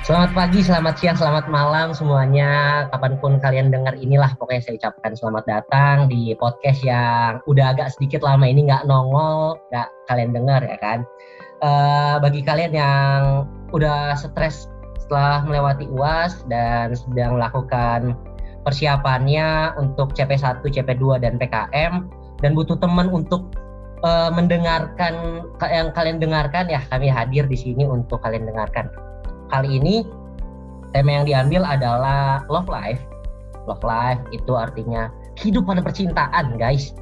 Selamat pagi, selamat siang, selamat malam semuanya. Kapanpun kalian dengar inilah, pokoknya saya ucapkan selamat datang di podcast yang udah agak sedikit lama ini nggak nongol, nggak kalian dengar ya kan. Bagi kalian yang udah stres setelah melewati UAS dan sedang melakukan persiapannya untuk CP1, CP2, dan PKM, dan butuh teman untuk mendengarkan yang kalian dengarkan, ya kami hadir di sini untuk kalian dengarkan. Kali ini tema yang diambil adalah love life. Love life itu artinya kehidupan percintaan, guys.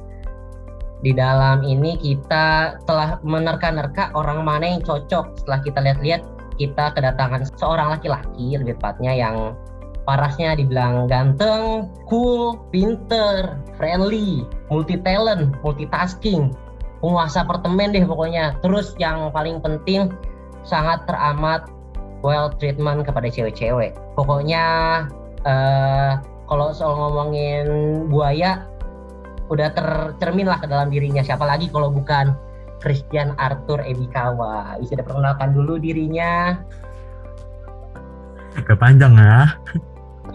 Di dalam ini kita telah menerka-nerka orang mana yang cocok. Setelah kita lihat-lihat, kita kedatangan seorang laki-laki, lebih tepatnya yang parasnya dibilang ganteng, cool, pinter, friendly, multi talent, multitasking, penguasa apartemen deh pokoknya. Terus yang paling penting, sangat teramat well treatment kepada cewek-cewek. Pokoknya kalau soal ngomongin buaya udah tercermin lah ke dalam dirinya. Siapa lagi kalau bukan Christian Arthur Ebikawa. Bisa diperkenalkan dulu dirinya. Agak panjang ya.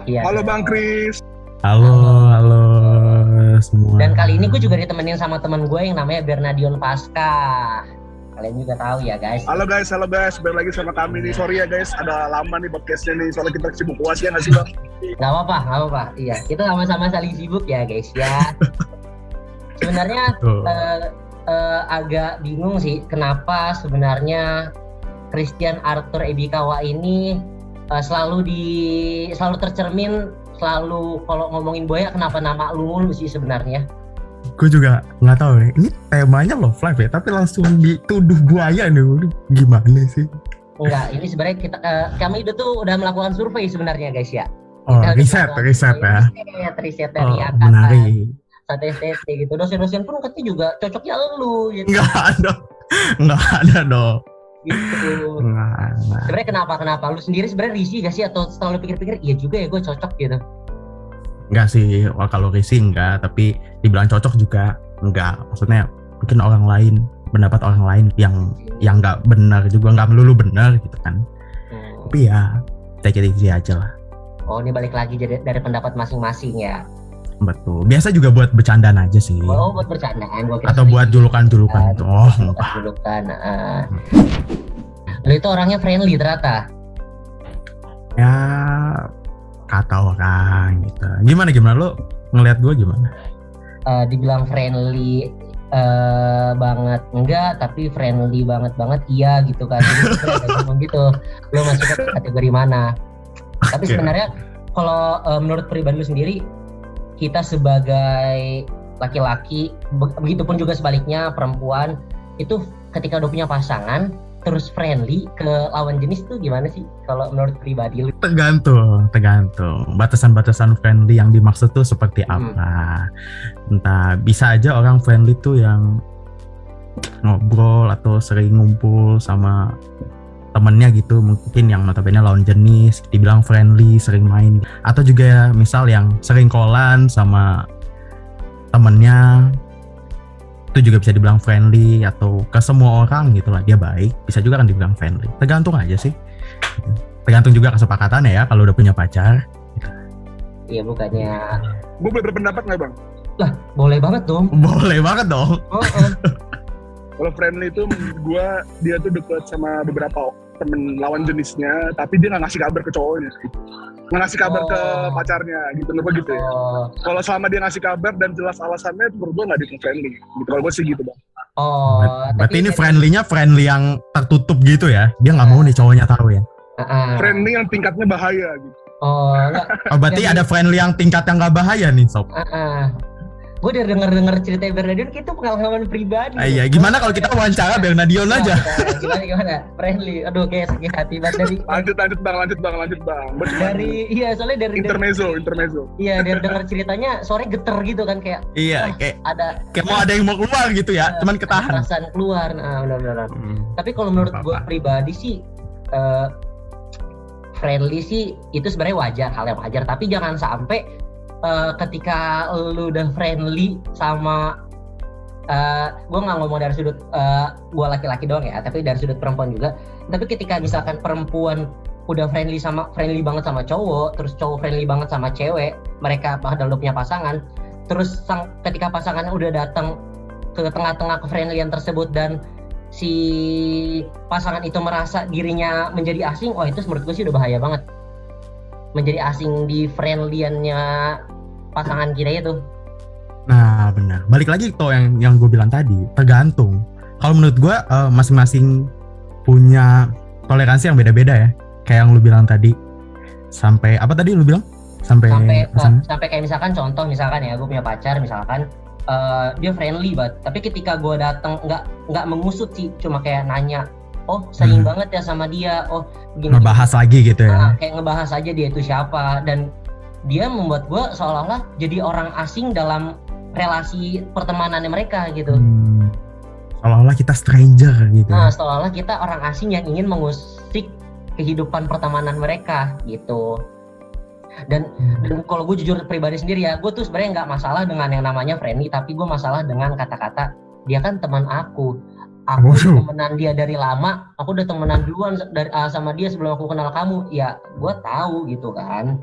Iya. Halo Bang Kris. Halo semua. Dan kali ini gue juga ditemenin sama teman gue yang namanya Bernadion Pasca. Kalian juga tahu ya guys. Halo guys, balik lagi sama kami nih. Sorry ya guys, ada lama nih podcastnya nih, soalnya kita sibuk UAS ya nggak sih Bang? Gak apa-apa. Iya, kita sama-sama saling sibuk ya guys ya. Sebenarnya agak bingung sih kenapa sebenarnya Christian Arthur Ebikawa ini selalu tercermin, selalu kalau ngomongin buaya kenapa nama lu sih sebenarnya. Gue juga nggak tahu nih, ini temanya love life ya, tapi langsung dituduh buaya nih, gimana sih? Enggak, ini sebenarnya kami udah melakukan survei sebenarnya guys ya. Oh, riset ya. Riset dari menarik. Satu STT gitu. Dosen-dosen pun katanya juga cocoknya lu gitu. Nggak ada dong. Gitu. Nggak. Sebenarnya kenapa? Lu sendiri sebenarnya risih gak sih, atau setelah lu pikir-pikir iya juga ya gue cocok gitu? Enggak sih, kalau risih enggak, tapi dibilang cocok juga enggak. Maksudnya mungkin orang lain, pendapat orang lain yang enggak benar juga, enggak melulu benar gitu kan. Tapi ya take it easy aja lah. Oh, ini balik lagi dari pendapat masing-masing ya. Betul. Biasa juga buat bercandaan aja sih. Oh, buat bercandaan. Atau buat julukan-julukan itu. Oh, enggak. Julukan. Lu itu orangnya friendly ternyata. Ya, kata orang gitu. Gimana lu ngelihat gue gimana? Dibilang friendly banget enggak, tapi friendly banget iya gitu kan. Jadi ngomong gitu. Lu masuk ke kategori mana? Tapi sebenarnya kalau menurut pribadi lu sendiri, kita sebagai laki-laki, begitupun juga sebaliknya perempuan, itu ketika udah punya pasangan terus friendly ke lawan jenis tuh gimana sih kalau menurut pribadi lu? Tergantung batasan-batasan friendly yang dimaksud tuh seperti apa. Entah, bisa aja orang friendly tuh yang ngobrol atau sering ngumpul sama temennya gitu, mungkin yang notabene lawan jenis dibilang friendly, sering main. Atau juga misal yang sering callan sama temennya, itu juga bisa dibilang friendly. Atau ke semua orang gitulah dia baik, bisa juga kan dibilang friendly. Tergantung aja sih. Tergantung juga kesepakatannya ya kalau udah punya pacar. Iya, bukannya. Gue boleh berpendapat nggak Bang? Lah, boleh banget dong. Kalau friendly itu menurut gue, dia tuh deket sama beberapa temen lawan jenisnya, tapi dia nggak ngasih kabar ke cowoknya, nggak ngasih kabar ke pacarnya gitu, loh gitu ya. Kalau selama dia ngasih kabar dan jelas alasannya, itu menurut gue nggak dibilang friendly. Gitu. Kalau gue sih gitu Bang. Berarti ini friendly-nya friendly yang tertutup gitu ya? Dia nggak mau nih cowoknya tahu ya? Friendly yang tingkatnya bahaya gitu. Berarti ada friendly yang tingkat yang nggak bahaya nih sob? Gue udah denger cerita Bernadion, itu pengalaman pribadi. Iya, gimana kalau kita wawancara Bernadion aja? Gimana? Friendly. Aduh, kayak sakit hati banget dari. Lanjut bang. Soalnya dari intermezzo. Iya, dari denger ceritanya sore geter gitu kan, kayak. Iya, kayak mau ada yang mau keluar gitu ya, cuman ketahan. Perasaan keluar, benar. Tapi kalau menurut gue pribadi sih, friendly sih itu sebenarnya wajar, hal yang wajar. Tapi jangan sampai ketika lu udah friendly sama gue nggak ngomong dari sudut gue laki-laki doang ya, tapi dari sudut perempuan juga. Tapi ketika misalkan perempuan udah friendly banget sama cowok, terus cowok friendly banget sama cewek, mereka padahal udah punya pasangan, terus ketika pasangannya udah datang ke tengah-tengah ke-friendlyan tersebut dan si pasangan itu merasa dirinya menjadi asing, itu menurut gue sih udah bahaya banget. Menjadi asing di friendlyan-nya pasangan kita itu. Nah benar, balik lagi tuh yang gue bilang tadi, tergantung. Kalau menurut gue masing-masing punya toleransi yang beda-beda ya. Kayak yang lu bilang tadi, sampai apa tadi lu bilang? Sampai kayak misalkan contoh, misalkan ya gue punya pacar misalkan, dia friendly banget, tapi ketika gue datang nggak mengusut sih, cuma kayak nanya, sayang banget ya sama dia, begini, ngebahas lagi gitu ya. Kayak ngebahas aja dia itu siapa, dan dia membuat gue seolah-olah jadi orang asing dalam relasi pertemanannya mereka gitu. Seolah-olah kita stranger gitu. Nah, seolah-olah kita orang asing yang ingin mengusik kehidupan pertemanan mereka gitu. Dan kalau gue jujur pribadi sendiri ya, gue tuh sebenarnya nggak masalah dengan yang namanya friendly, tapi gue masalah dengan kata-kata dia kan teman aku udah temenan dia dari lama, aku udah temenan duluan sama dia sebelum aku kenal kamu. Ya gue tahu gitu kan.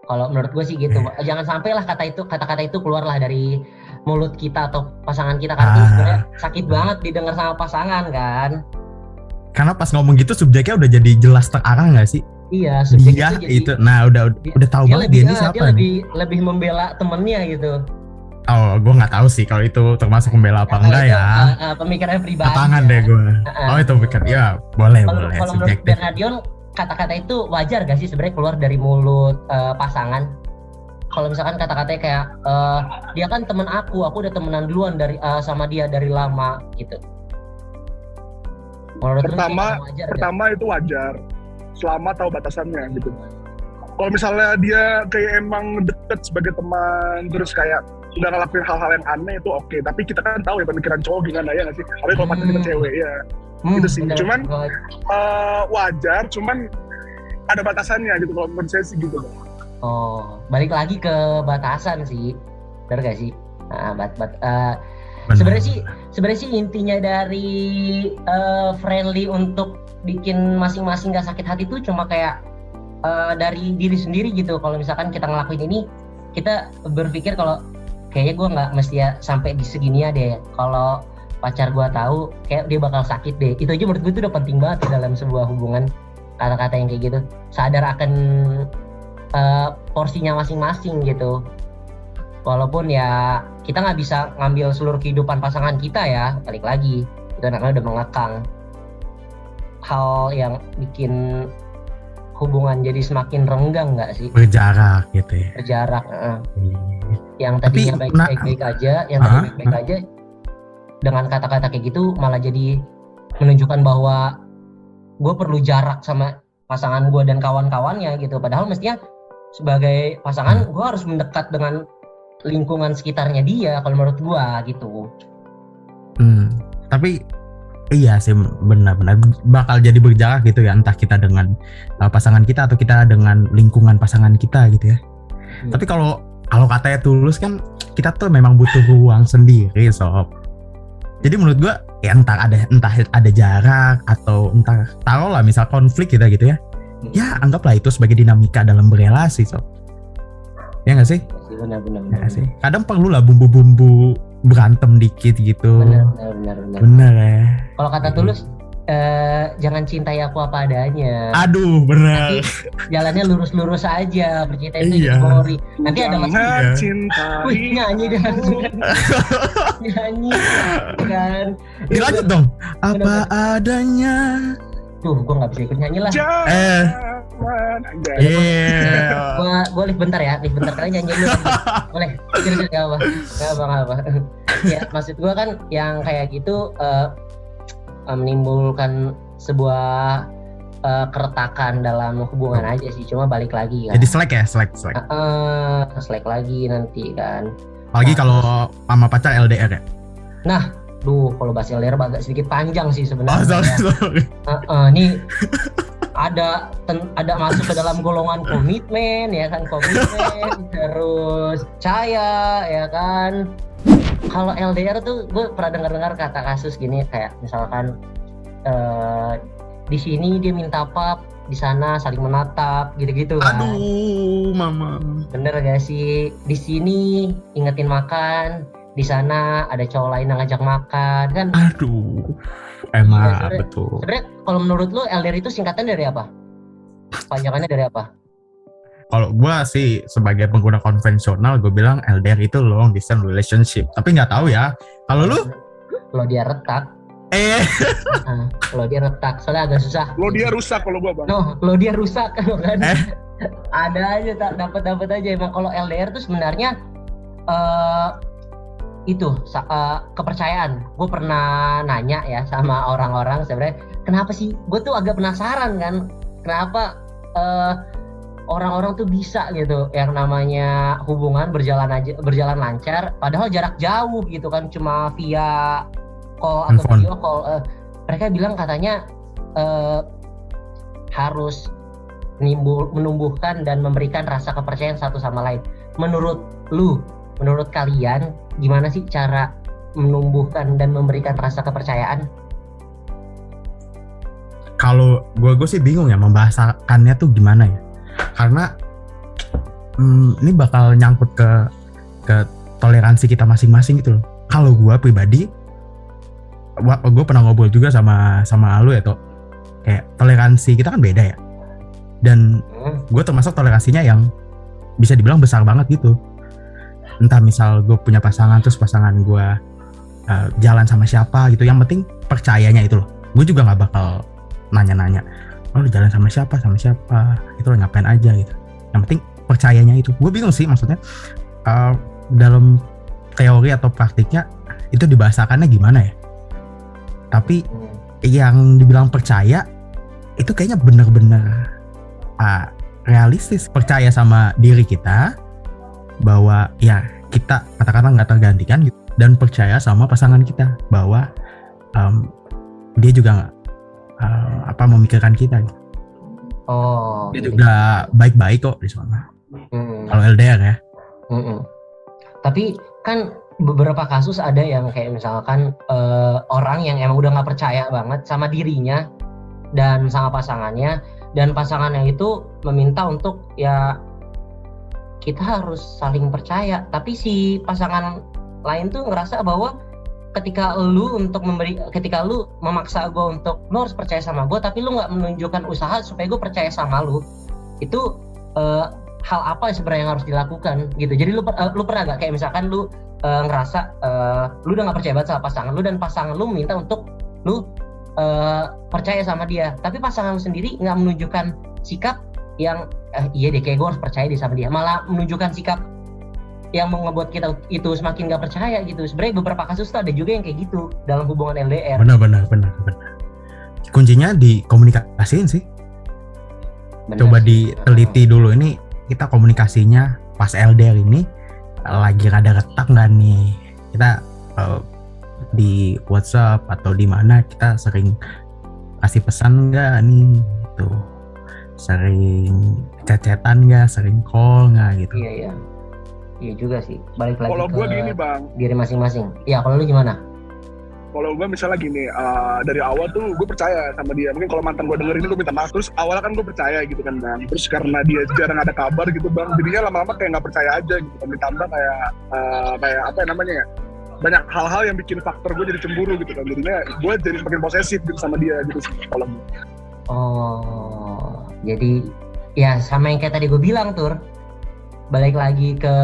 Kalau menurut gue sih gitu. Jangan sampailah kata-kata itu keluarlah dari mulut kita atau pasangan kita, karena itu sebenarnya sakit banget didengar sama pasangan kan. Karena pas ngomong gitu subjeknya udah jadi jelas terarah nggak sih? Iya, subjeknya itu. Nah, udah tahu banget dia ini siapa nih. Lebih membela temennya gitu. Gue nggak tahu sih kalau itu termasuk membela apa enggak ya. Pemikirannya pribadi. Tangan deh gue. Itu pikir ya boleh. Kalau menurut Bernardion, kata-kata itu wajar gak sih sebenarnya keluar dari mulut pasangan? Kalau misalkan kata-katanya kayak dia kan teman aku udah temenan duluan sama dia dari lama gitu. Pertama itu wajar selama tahu batasannya gitu. Kalau misalnya dia kayak emang deket sebagai teman, terus kayak udah ngelakuin hal-hal yang aneh, itu oke. Tapi kita kan tahu ya pemikiran cowok gimana ya nggak sih? Apalagi kalau pacar kita cewek ya. Gitu sih. Bener, cuman wajar, cuman ada batasannya gitu kalau menurut saya sih gitu. Balik lagi ke batasan sih, benar gak sih? Sebenarnya sih intinya dari friendly untuk bikin masing-masing gak sakit hati itu cuma kayak dari diri sendiri gitu. Kalau misalkan kita ngelakuin ini, kita berpikir kalau kayaknya gue nggak mesti ya sampai di segini ya deh. Kalau pacar gue tahu, kayak dia bakal sakit deh. Itu aja menurut gue itu udah penting banget dalam sebuah hubungan, kata-kata yang kayak gitu. Sadar akan porsinya masing-masing gitu. Walaupun ya kita nggak bisa ngambil seluruh kehidupan pasangan kita ya, balik lagi itu namanya udah mengekang. Hal yang bikin hubungan jadi semakin renggang nggak sih? Berjarak gitu ya. Berjarak. Yang tadinya baik-baik aja, dengan kata-kata kayak gitu malah jadi menunjukkan bahwa gue perlu jarak sama pasangan gue dan kawan-kawannya gitu. Padahal mestinya sebagai pasangan gue harus mendekat dengan lingkungan sekitarnya dia, kalau menurut gue gitu. Tapi iya sih, benar-benar bakal jadi berjarak gitu ya, entah kita dengan pasangan kita atau kita dengan lingkungan pasangan kita gitu ya. Tapi kalau katanya Tulus kan kita tuh memang butuh ruang sendiri sob. Jadi menurut gua ya entah ada jarak atau entah taruhlah misal konflik kita gitu ya. Ya anggaplah itu sebagai dinamika dalam berelasi sob. Ya nggak sih? Benar. Ya sih. Kadang perlu lah bumbu-bumbu berantem dikit gitu. Benar ya. Kalau kata Tulus, jangan cintai aku apa adanya. Aduh, benar. Nanti jalannya lurus-lurus aja, bercinta itu jadi glory. Nanti ada masalah. Cintai. Nyanyi kan. Dilanjut dong. Apa adanya. Tuh, gue nggak bisa ikut nyanyi lah. Gue lift bentar kalian nyanyi dulu. Boleh, nggak apa. Ya, maksud gue kan yang kayak gitu menimbulkan sebuah keretakan dalam hubungan aja sih. Cuma balik lagi kan. Jadi slack. Slack lagi nanti kan. Apalagi kalau sama pacar LDR ya. Nah, kalau bahas LDR agak sedikit panjang sih sebenarnya. Sorry. Ini ada masuk ke dalam golongan komitmen ya kan, terus percaya ya kan. Kalau LDR tuh gue pernah dengar kata kasus gini, kayak misalkan di sini dia minta pap, di sana saling menatap gitu-gitu kan. Aduh, mama. Bener gak sih? Di sini ingetin makan, di sana ada cowok lain yang ngajak makan kan. Aduh. Emang Iya, betul. Sebenarnya kalau menurut lu LDR itu singkatan dari apa? Panjangannya dari apa? Kalau gue sih sebagai pengguna konvensional, gue bilang LDR itu long distance relationship. Tapi nggak tahu ya. Kalau lu? Kalau dia retak. Kalau dia retak, soalnya agak susah. Lo dia rusak kalau gua bang. Kalau dia rusak kan. Ada aja tak dapat aja. Emang kalau LDR tuh sebenarnya kepercayaan. Gue pernah nanya ya sama orang-orang sebenarnya, kenapa sih? Gue tuh agak penasaran kan, kenapa orang-orang tuh bisa gitu yang namanya hubungan berjalan lancar, padahal jarak jauh gitu kan, cuma via call atau video call. Mereka bilang katanya harus menumbuhkan dan memberikan rasa kepercayaan satu sama lain. Menurut kalian gimana sih cara menumbuhkan dan memberikan rasa kepercayaan? Kalau gue sih bingung ya membahasakannya tuh gimana ya, karena ini bakal nyangkut ke toleransi kita masing-masing gitu loh. Kalau gue pribadi, gue pernah ngobrol juga sama Alu ya toh, kayak toleransi kita kan beda ya, dan gue termasuk toleransinya yang bisa dibilang besar banget gitu. Entah misal gue punya pasangan, terus pasangan gue jalan sama siapa gitu, yang penting percayanya itu loh. Gue juga nggak bakal nanya-nanya, oh lu jalan sama siapa, itu lo ngapain aja gitu. Yang penting percayanya itu. Gue bingung sih maksudnya dalam teori atau praktiknya itu dibahasakannya gimana ya. Tapi yang dibilang percaya itu kayaknya benar-benar realistis, percaya sama diri kita bahwa ya kita katakanlah nggak tergantikan gitu, dan percaya sama pasangan kita bahwa dia juga memikirkan kita gitu. Dia juga baik-baik kok di sana. Kalau LDR ya. Tapi kan beberapa kasus ada yang kayak misalkan orang yang emang udah nggak percaya banget sama dirinya dan sama pasangannya, dan pasangannya itu meminta untuk ya kita harus saling percaya, tapi si pasangan lain tuh ngerasa bahwa ketika lu memaksa gue untuk lu harus percaya sama gue, tapi lu nggak menunjukkan usaha supaya gue percaya sama lu, itu hal apa sebenarnya yang harus dilakukan gitu. Jadi lu pernah nggak kayak misalkan lu ngerasa lu udah nggak percaya banget sama pasangan lu, dan pasangan lu minta untuk lu percaya sama dia, tapi pasangan lu sendiri nggak menunjukkan sikap yang iya deh kayak gue harus percaya deh sama dia, malah menunjukkan sikap yang mau ngebuat kita itu semakin gak percaya gitu. Sebenarnya beberapa kasus tuh ada juga yang kayak gitu dalam hubungan LDR. Benar. Kuncinya dikomunikasiin sih. Benar. Coba diteliti dulu, ini kita komunikasinya pas LDR ini lagi rada retak nggak nih? Kita di WhatsApp atau di mana kita sering kasih pesan nggak nih? Gitu. Sering chat-chatan nggak? Sering call nggak gitu? Iya juga sih, balik lagi kalau ke gue gini bang, diri masing-masing. Iya, kalau lu gimana? Kalau gue misalnya gini, dari awal tuh gue percaya sama dia. Mungkin kalau mantan gue denger ini gue minta maaf. Terus awalnya kan gue percaya gitu kan bang. Terus karena dia jarang ada kabar gitu bang, jadinya lama-lama kayak nggak percaya aja gitu. Ditambah kayak apa namanya ya, banyak hal-hal yang bikin faktor gue jadi cemburu gitu kan. Jadinya gue jadi semakin posesif gitu sama dia gitu sih kalau gue. Oh, jadi ya sama yang kayak tadi gue bilang Tur. Balik lagi ke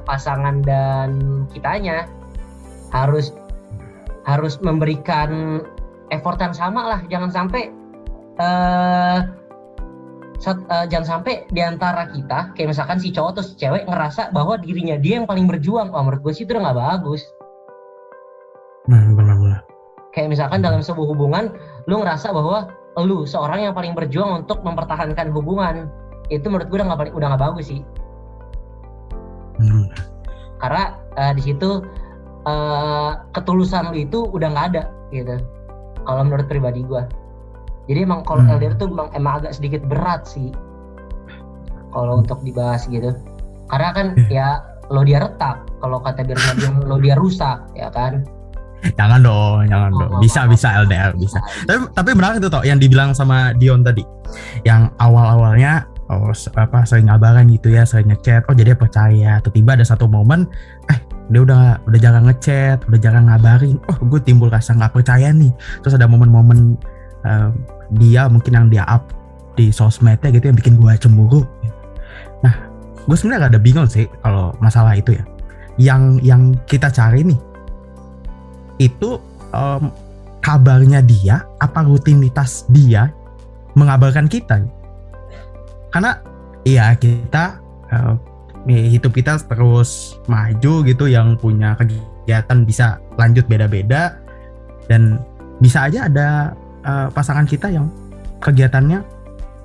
pasangan dan kitanya, harus memberikan effort yang sama lah. Jangan sampai di antara kita kayak misalkan si cowok atau si cewek ngerasa bahwa dirinya dia yang paling berjuang. Menurut gue sih itu udah nggak bagus. Benar. Kayak misalkan dalam sebuah hubungan lu ngerasa bahwa lu seorang yang paling berjuang untuk mempertahankan hubungan, itu menurut gue udah nggak bagus sih. Karena di situ ketulusan lu itu udah nggak ada gitu. Kalau menurut pribadi gue. Jadi emang kalau LDR tuh emang agak sedikit berat sih kalau untuk dibahas gitu. Karena kan ya lo dia retak, kalau kata biar lo dia rusak ya kan. Jangan dong. Bisa LDR bisa. Tapi benar itu toh yang dibilang sama Dion tadi. Yang awalnya sering ngabaran gitu ya, sering ngechat. Oh jadi dia percaya. Tiba-tiba ada satu momen, dia udah jarang ngechat, udah jarang ngabarin. Oh gue timbul rasa nggak percaya nih. Terus ada momen-momen dia mungkin yang dia up di sosmednya gitu yang bikin gue cemburu. Nah, gue sebenarnya agak bingung sih kalau masalah itu ya. Yang kita cari nih itu kabarnya dia apa rutinitas dia mengabarkan kita. Karena iya kita hidup kita terus maju gitu, yang punya kegiatan bisa lanjut beda-beda, dan bisa aja ada pasangan kita yang kegiatannya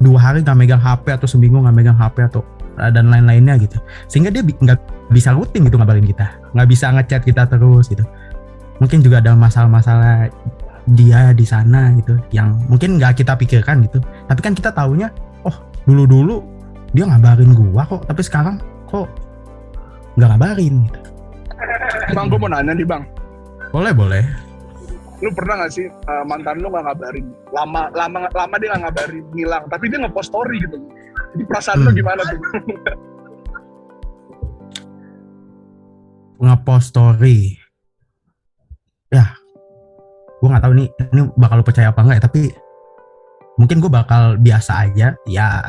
2 hari nggak megang HP atau seminggu nggak megang HP atau dan lain-lainnya gitu, sehingga dia nggak bisa rutin gitu ngabarin kita, nggak bisa ngechat kita terus gitu. Mungkin juga ada masalah-masalah dia di sana gitu yang mungkin nggak kita pikirkan gitu, tapi kan kita taunya dulu dia ngabarin gua kok, tapi sekarang kok nggak ngabarin gitu. Bang, gue mau nanya nih bang. Boleh. Lu pernah nggak sih mantan lu nggak ngabarin, lama dia nggak ngabarin, ngilang, tapi dia ngepost story gitu. Jadi perasaan lu gimana tuh? Ngepost story, ya, gue nggak tahu ini bakal lu percaya apa enggak ya, tapi mungkin gue bakal biasa aja, ya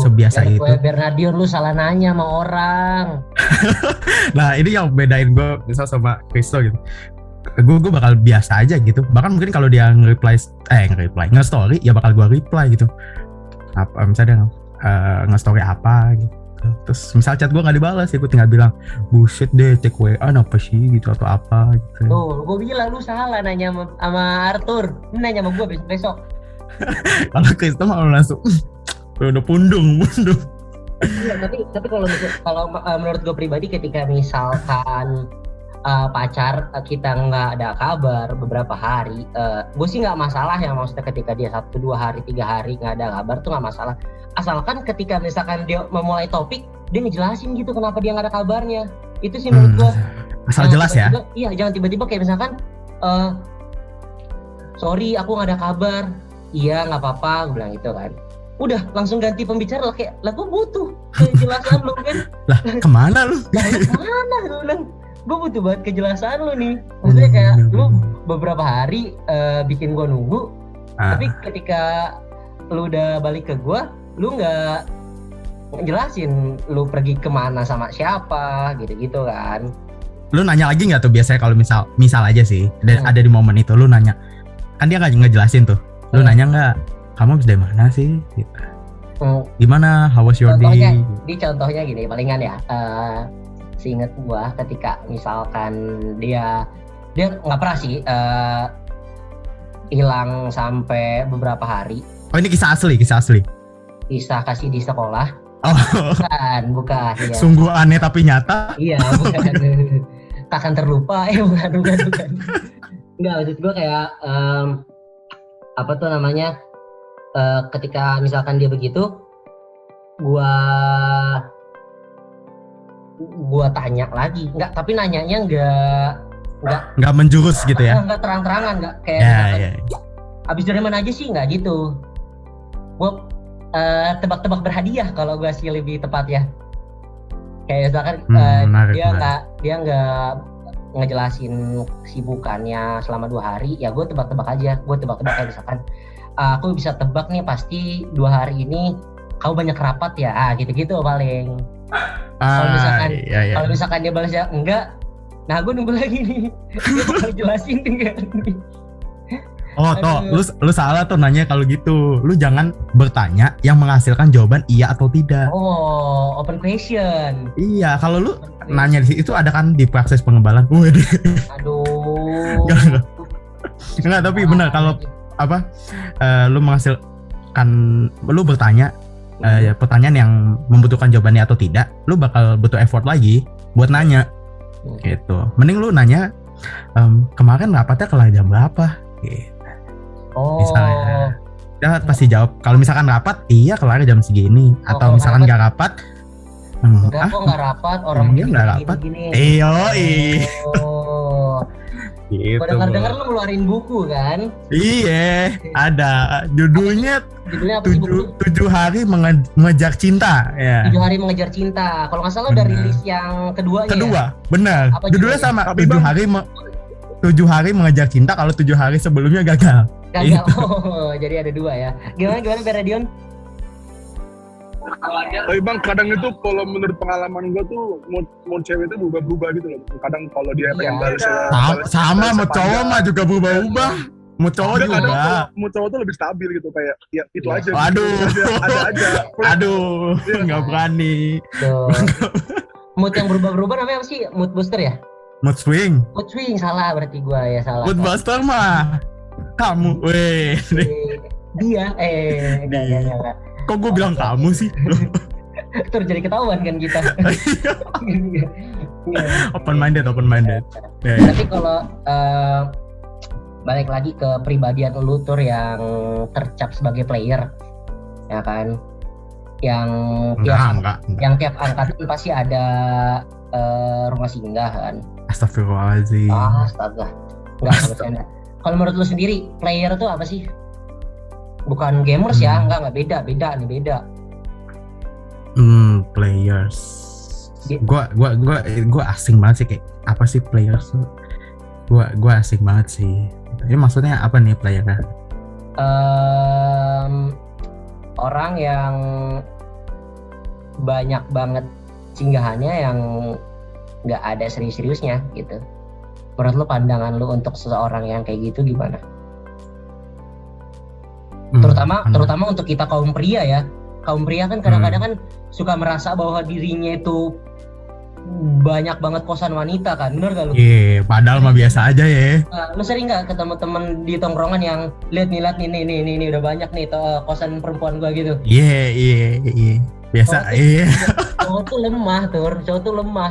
sebiasa itu. Bernardion, lu salah nanya sama orang. Nah ini yang bedain gue misal sama Kristo gitu. Gue bakal biasa aja gitu. Bahkan mungkin kalau dia nge-story ya bakal gue reply gitu. Misalnya dia nge-story apa gitu. Terus misal chat gue gak dibalas ya gue tinggal bilang bullshit deh, cek WA apa sih gitu atau apa gitu. Tuh gue bilang lu salah nanya sama Arthur. Lu nanya sama gue besok. Kalau Kristo malah langsung udah pundung. Iya, tapi kalau menurut gue pribadi, ketika misalkan pacar kita nggak ada kabar beberapa hari, gue sih nggak masalah ya. Maksudnya ketika dia 1, 2 hari, 3 hari nggak ada kabar tuh nggak masalah, asalkan ketika misalkan dia memulai topik dia ngejelasin gitu kenapa dia nggak ada kabarnya. Itu sih menurut gue asal jelas ya. Iya, jangan tiba-tiba kayak misalkan sorry aku nggak ada kabar. Iya nggak apa-apa, gue bilang gitu kan. Udah langsung ganti pembicara lah, kayak lah gue butuh kejelasan lu kan. Lah kemana lu? Kemana lu bilang? Gue butuh banget kejelasan lu nih. Maksudnya kayak lu beberapa hari bikin gue nunggu, tapi ketika lu udah balik ke gue, lu nggak jelasin lu pergi kemana sama siapa gitu-gitu kan. Lu nanya lagi nggak tuh biasanya kalau misal aja sih ada di momen itu lu nanya, kan dia nggak ngejelasin tuh, lu nanya nggak kamu habis dari mana sih gitu. Gimana, how was your day? Di contohnya gini palingan ya, seinget gua ketika misalkan dia nggak pernah sih hilang sampai beberapa hari. Oh ini kisah asli? Kisah kasih di sekolah. Oh bukan ya. Sungguh aneh tapi nyata. Iya bukan. Takkan terlupa, bukan. Enggak, maksud gua kayak apa tuh namanya, ketika misalkan dia begitu, gua tanya lagi, tapi nanyanya nggak menjurus gitu ya, nggak terang-terangan, nggak kayak abis dari mana aja sih, nggak gitu. Gua tebak-tebak berhadiah kalau gua sih lebih tepat ya, kayak misalkan dia nggak ngejelasin kesibukannya selama 2 hari, ya gue tebak-tebak aja. Gue tebak-tebak kayak misalkan aku bisa tebak nih pasti 2 hari ini kamu banyak rapat ya, gitu-gitu paling. Kalau misalkan dia balasnya enggak, nah gue nunggu lagi nih dia bakal jelasin enggak. Lu salah tuh nanya kalau gitu. Lu jangan bertanya yang menghasilkan jawaban iya atau tidak. Oh, open question. Iya, kalau lu nanya di situ ada kan di proses pengembalan. Aduh. Enggak, tapi benar kalau apa lu menghasilkan, lu bertanya pertanyaan yang membutuhkan jawabannya atau tidak, lu bakal butuh effort lagi buat nanya. Gitu. Mending lu nanya kemarin rapatnya kelar jam berapa? Gitu. Misalnya dia pasti jawab. Kalau misalkan rapat, iya kelar jam segini. Atau misalkan nggak rapat, enggak kok nggak rapat, orang nggak rapat. Gitu, Gue dengar lu ngeluarin buku kan? Iya, ada judulnya Judulnya apa sih buku? 7 hari mengejar cinta ya. 7 hari mengejar cinta. Kalau nggak salah udah rilis yang keduanya. Kedua, benar. Apa Judulnya judulnya? sama. 7 hari mengejar cinta. Kalau 7 hari sebelumnya gagal. Gagal. Itu. Oh, jadi ada 2 ya. Gimana Beradion? Tapi bang, kadang itu kalau menurut pengalaman gue tuh mood cewek itu berubah-ubah gitu loh. Kadang kalau dia pengen balas sama mau cowok mah juga berubah-ubah. Mau cowok juga. Mau cowok tuh lebih stabil gitu, kayak ya itu aja. Aduh. Ada aja. Aduh, nggak berani. Tuh. Mood yang berubah-berubah namanya apa sih? Mood booster ya? Mood swing. Mood swing salah berarti gua ya salah. Mood buster mah kamu, weh. Dia, enggak. Kok gue bilang kamu sih? Terus jadi ketahuan kan kita. Open minded. Tapi kalau balik lagi ke pribadian lu Tur yang tercap sebagai player, ya kan? Yang tiap angkatan pasti ada rumah singgah kan? Astagfirullahaladzim. Astaga, nggak bercanda. Kalau menurut lu sendiri, player tuh apa sih? Bukan gamers ya, nggak beda nih. Players. Gua asing banget sih, kayak apa sih players tuh? Gua asing banget sih. Ini maksudnya apa nih playernya? Orang yang banyak banget singgahannya yang nggak ada serius-seriusnya gitu. Menurut lu pandangan lu untuk seseorang yang kayak gitu gimana? Terutama untuk kita kaum pria ya. Kaum pria kan kadang-kadang kan suka merasa bahwa dirinya itu banyak banget kosan wanita kan, bener gak lu? Iya, padahal mah biasa aja ya. Lu sering gak ketemu temen di tongkrongan yang lihat nih udah banyak nih kosan perempuan gua gitu? Iya. Biasa, iya. Cowok tuh lemah,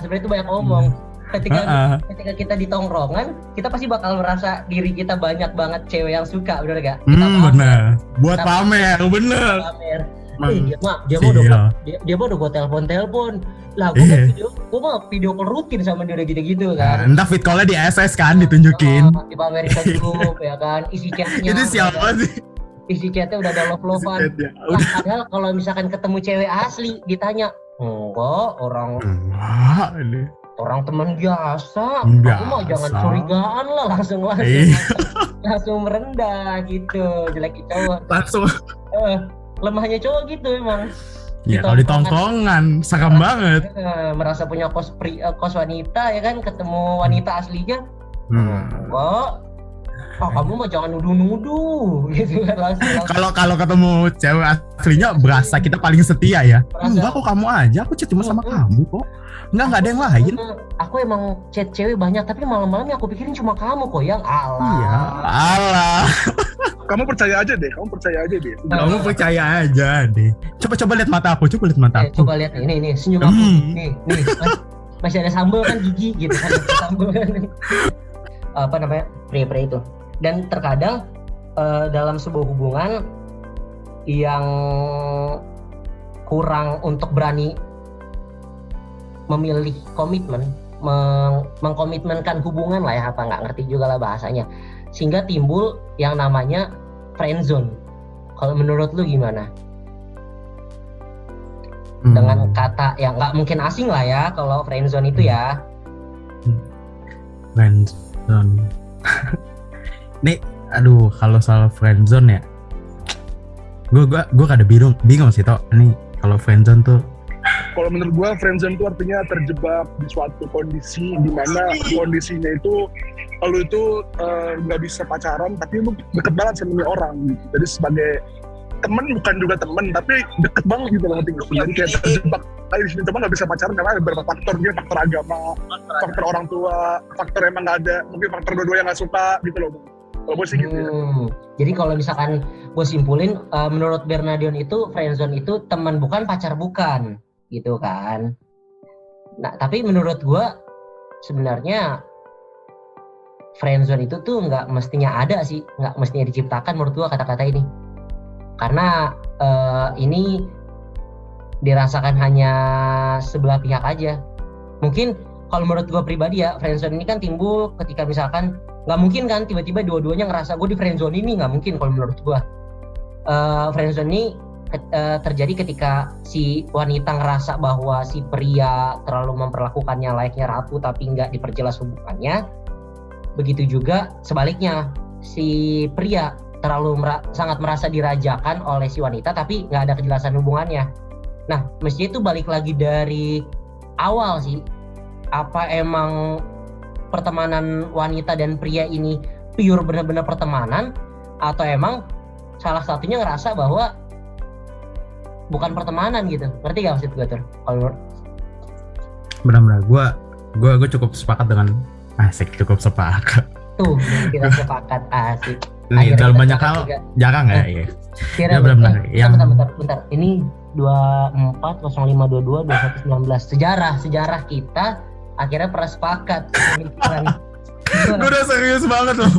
sebenarnya itu banyak omong. Ketika kita di tongkrongan, kita pasti bakal merasa diri kita banyak banget cewek yang suka, bener gak? Bener. Buat pamer, bener. Dia mah udah gua telepon lah, gua mah video call rutin sama dia udah gitu kan. Entah fit call-nya di SS kan ditunjukin. Di Amerika grup ya kan, isi chatnya. Itu siapa sih? Isi chatnya udah ada love-lovean. Padahal kalau misalkan ketemu cewek asli ditanya, enggak, orang teman biasa. Aku mah jangan curigaan lah, langsung merendah gitu, jelek cowok. Langsung. Lemahnya cowok gitu emang. Ya kalau di tongkrongan serem banget. Merasa punya kos wanita ya kan, ketemu wanita aslinya. Enggak. Kamu mah jangan nuduh-nuduh gitu kan langsung. Kalau ketemu cewek aslinya berasa kita paling setia ya. Enggak kok, kamu aja, aku chat cuma sama kamu kok. Enggak ada yang lain. Aku emang chat cewek banyak, tapi malam-malam yang aku pikirin cuma kamu kok, yang alah. Iya, alah. Kamu percaya aja deh. Kamu percaya aja deh. Coba lihat mata aku, Coba lihat ini senyum aku. Nih. Masih ada sambal kan, gigi gitu kan, sambal kan. Apa namanya? Pria-pria itu. Dan terkadang dalam sebuah hubungan yang kurang untuk berani memilih komitmen, mengkomitmenkan hubungan lah ya, apa nggak ngerti juga lah bahasanya, sehingga timbul yang namanya friendzone. Kalau menurut lu gimana? Dengan kata yang nggak mungkin asing lah ya kalau friendzone itu ya. Friendzone. Nih, aduh, kalau soal friendzone ya, gue kada bingung sih toh. Nih kalau friendzone tuh, kalau menurut gue friendzone itu artinya terjebak di suatu kondisi di mana kondisinya itu lu itu nggak bisa pacaran tapi lu deket banget sama orang gitu. Jadi sebagai temen, bukan juga temen tapi deket banget gitu loh. Jadi kayak terjebak di sini, cuma nggak bisa pacaran karena ada beberapa faktor, dia faktor agama, faktor orang tua, faktor emang nggak ada, mungkin faktor dua-dua yang nggak suka gitu loh. Kalau gue sih gitu ya. Jadi kalau misalkan gue simpulin, menurut Bernadion itu friendzone itu teman bukan, pacar bukan, gitu kan. Nah tapi menurut gue sebenarnya friendzone itu tuh nggak mestinya ada sih, nggak mestinya diciptakan menurut gue kata-kata ini. Karena ini dirasakan hanya sebelah pihak aja. Mungkin kalau menurut gue pribadi ya, friendzone ini kan timbul ketika misalkan nggak mungkin kan tiba-tiba dua-duanya ngerasa gue di friendzone ini, nggak mungkin kalau menurut gue. Friendzone ini terjadi ketika si wanita ngerasa bahwa si pria terlalu memperlakukannya layaknya ratu tapi nggak diperjelas hubungannya. Begitu juga sebaliknya, si pria terlalu sangat merasa dirajakan oleh si wanita tapi nggak ada kejelasan hubungannya. Nah, mestinya itu balik lagi dari awal sih. Apa emang pertemanan wanita dan pria ini pure benar-benar pertemanan, atau emang salah satunya ngerasa bahwa bukan pertemanan gitu? Ngerti gak maksud gue tuh? Benar-benar, gue cukup sepakat dengan cukup sepakat. Tuh, kita sepakat asik. Nih, dalam banyak hal jarang ya. Iya. Ya, benar. Bentar. Ini 240522 2119 sejarah kita akhirnya pernah sepakat. Gue udah serius banget loh.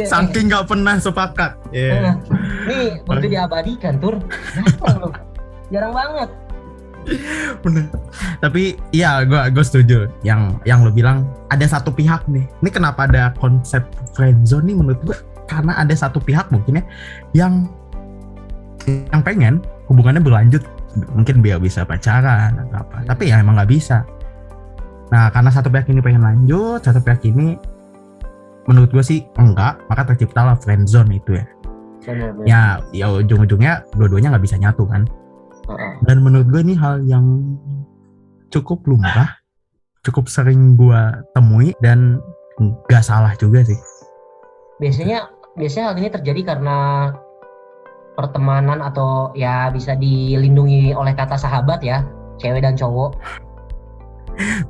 Saking nggak pernah sepakat. Nih waktu diabadikan tur, jarang banget. Bener. Tapi iya, gue setuju. Yang lo bilang ada satu pihak nih. Ini kenapa ada konsep friendzone nih menurut gue? Karena ada satu pihak mungkin ya yang pengen hubungannya berlanjut, mungkin biar bisa pacaran atau apa. Tapi ya emang nggak bisa. Nah, karena satu pihak ini pengen lanjut, satu pihak ini menurut gue sih enggak, maka terciptalah friendzone itu ya. Benar. Ya ujung-ujungnya dua-duanya nggak bisa nyatu kan. Dan menurut gue ini hal yang cukup lumrah, cukup sering gue temui dan nggak salah juga sih. Biasanya hal ini terjadi karena pertemanan atau ya bisa dilindungi oleh kata sahabat ya, cewek dan cowok.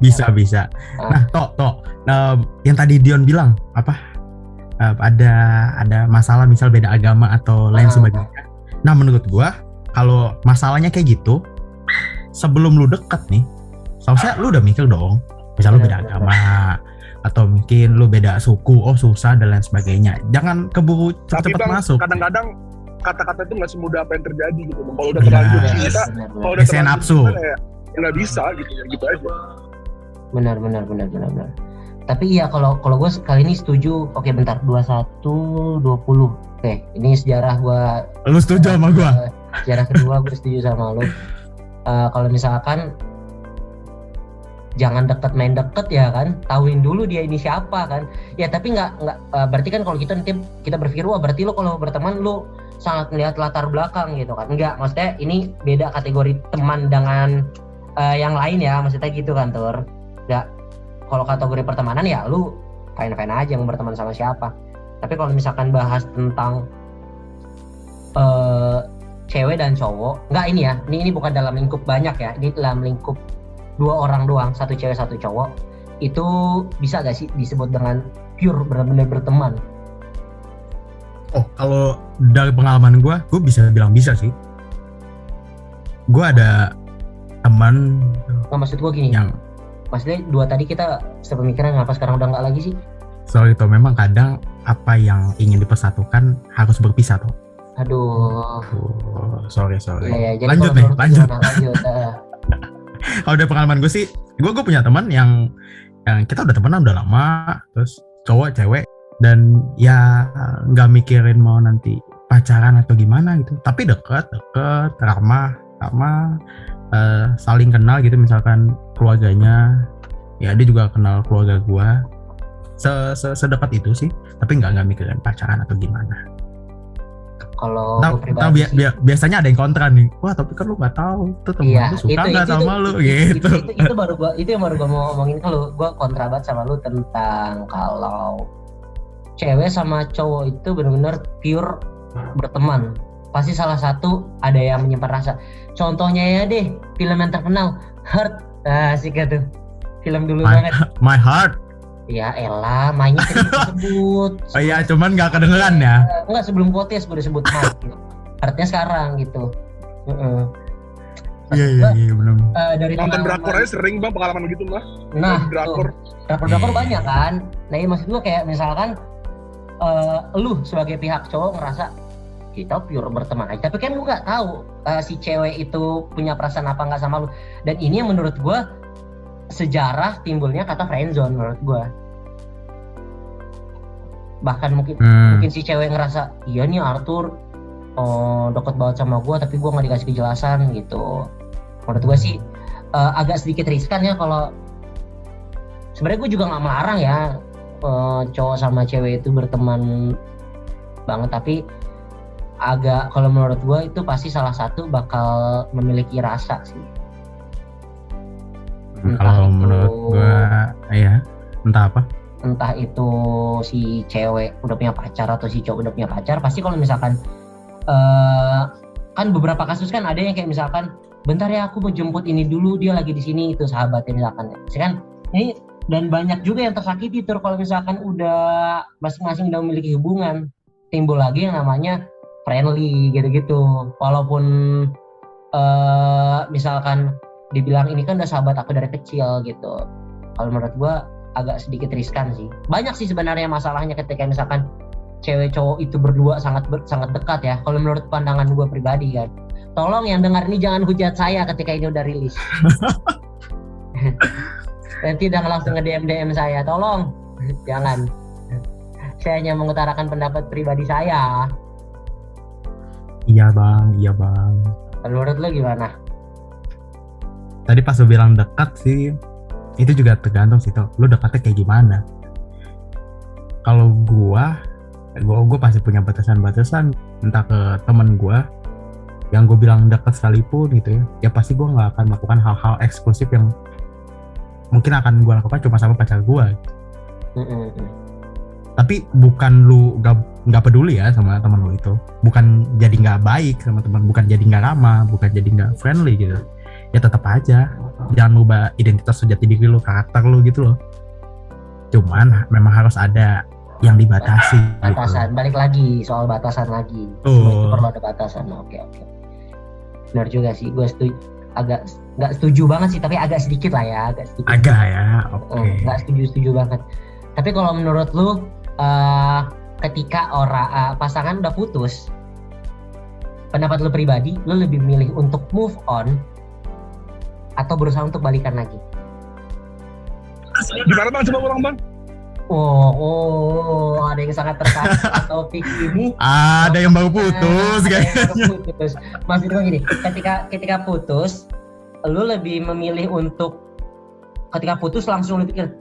Bisa. Nah, yang tadi Dion bilang apa? Ada masalah misal beda agama atau lain sebagainya. Nah, menurut gua kalau masalahnya kayak gitu, sebelum lu deket nih, seharusnya lu udah mikir dong. Misal lu beda agama atau mungkin lu beda suku, susah dan lain sebagainya. Jangan keburu cepet-cepet masuk. Kadang-kadang kata-kata itu nggak semudah apa yang terjadi gitu. Kalau udah terlanjur kita, kalau udah terlanjur nafsu. Ya nggak bisa gitu aja. Benar. Tapi iya kalau gue kali ini setuju. Oke, bentar, 21-20. Oke, ini sejarah gue. Lu setuju sama gue? Sejarah kedua gue setuju sama lu. Kalau misalkan jangan main deket ya kan, tahuin dulu dia ini siapa kan. Ya tapi nggak berarti kan kalau gitu nanti kita berpikir wah berarti lu kalau berteman lu sangat melihat latar belakang gitu kan. Enggak, maksudnya ini beda kategori teman dengan yang lain ya, maksudnya gitu kan Tur. Enggak, kalau kategori pertemanan ya lu fine-fine aja mau berteman sama siapa. Tapi kalau misalkan bahas tentang cewek dan cowok, enggak ini ya, ini bukan dalam lingkup banyak ya, ini dalam lingkup 2 orang doang, 1 cewek 1 cowok, itu bisa gak sih disebut dengan pure benar-benar berteman? Oh, kalau dari pengalaman gue bisa bilang bisa sih. Gue ada teman. Nggak, maksud gue gini. Maksudnya 2 tadi kita sepemikiran, ngapa sekarang udah nggak lagi sih? Soal itu memang kadang apa yang ingin dipersatukan harus berpisah tuh. Aduh. Sorry. Ya, lanjut. Kalau dari pengalaman gue sih, gue punya teman yang kita udah temenan udah lama, terus cowok cewek, dan ya nggak mikirin mau nanti pacaran atau gimana gitu, tapi deket ramah, saling kenal gitu. Misalkan keluarganya, ya dia juga kenal keluarga gue, sedekat itu sih, tapi nggak mikirin pacaran atau gimana. Kalau pribadi biasanya ada yang kontra nih, wah tapi kan lu nggak tahu tuh temen lu suka nggak sama lu gitu. Itu yang baru gue mau ngomongin. Kalau gue kontra banget sama lu tentang kalau cewek sama cowok itu benar-benar pure berteman, pasti salah satu ada yang menyimpan rasa. Contohnya ya deh, film yang terkenal Heart, asik gak tuh, film dulu banget. My Heart. Ya elah, mainnya sering disebut. Oh iya, cuman gak kedengeran ya? Enggak, sebelum podcast gue disebut Heart gitu. Artinya sekarang gitu. Iya benar. Dari nonton drakor aja sering bang pengalaman gitu mah. Nah, drakor banyak kan. Nah ini maksud gue kayak misalkan lu sebagai pihak cowok ngerasa kita pure berteman aja, tapi kan lu nggak tahu si cewek itu punya perasaan apa nggak sama lu. Dan ini yang menurut gue sejarah timbulnya kata friendzone menurut gue. bahkan mungkin si cewek ngerasa iya nih Arthur deket banget sama gue tapi gue nggak dikasih kejelasan gitu. Menurut gue sih agak sedikit riskan ya. Kalau sebenarnya gue juga nggak melarang ya cowok sama cewek itu berteman banget, tapi agak kalau menurut gue itu pasti salah satu bakal memiliki rasa sih. Kalau menurut gue ya entah apa, entah itu si cewek udah punya pacar atau si cowok udah punya pacar, pasti kalau misalkan kan beberapa kasus kan ada yang kayak misalkan bentar ya aku mau jemput ini dulu, dia lagi di sini, itu sahabatnya misalkan kan ini. Dan banyak juga yang tersakiti tuh kalau misalkan udah masing-masing udah memiliki hubungan, timbul lagi yang namanya friendly gitu-gitu. Walaupun misalkan dibilang ini kan udah sahabat aku dari kecil gitu. Kalau menurut gua agak sedikit riskan sih. Banyak sih sebenarnya masalahnya ketika misalkan cewek cowok itu berdua sangat dekat ya. Kalau menurut pandangan gua pribadi kan. Tolong yang dengar ini jangan hujat saya ketika ini udah rilis. Nanti jangan langsung nge-DM saya, tolong jangan. Saya hanya mengutarakan pendapat pribadi saya. Iya bang. Menurut lo gimana? Tadi pas lo bilang dekat sih, itu juga tergantung sih tuh, lo dekatnya kayak gimana. Kalau gua pasti punya batasan-batasan, entah ke temen gua yang gue bilang dekat sekalipun gitu ya pasti gue nggak akan melakukan hal-hal eksklusif yang mungkin akan gue lakukan cuma sama pacar gue. Tapi bukan lu nggak peduli ya sama teman lu itu, bukan jadi nggak baik sama teman, bukan jadi nggak ramah, bukan jadi nggak friendly gitu. Ya tetap aja jangan ubah identitas sejati diri lu, karakter lu gitu loh. Cuman memang harus ada yang dibatasi. Batasan, gitu. Balik lagi soal batasan lagi. Itu perlu ada batasan. Oke. Benar juga sih, gue setuju. Agak nggak setuju banget sih, tapi agak sedikit lah ya, agak ya, oke. Nggak setuju banget. Tapi kalau menurut lu ketika pasangan udah putus, pendapat lu pribadi, lu lebih milih untuk move on atau berusaha untuk balikan lagi? Gimana bang? Coba ulang bang. Ada yang sangat tertarik topik ini. Ada yang baru putus, Maksud gue gini, ketika putus, lu lebih memilih untuk ketika putus langsung lu pikir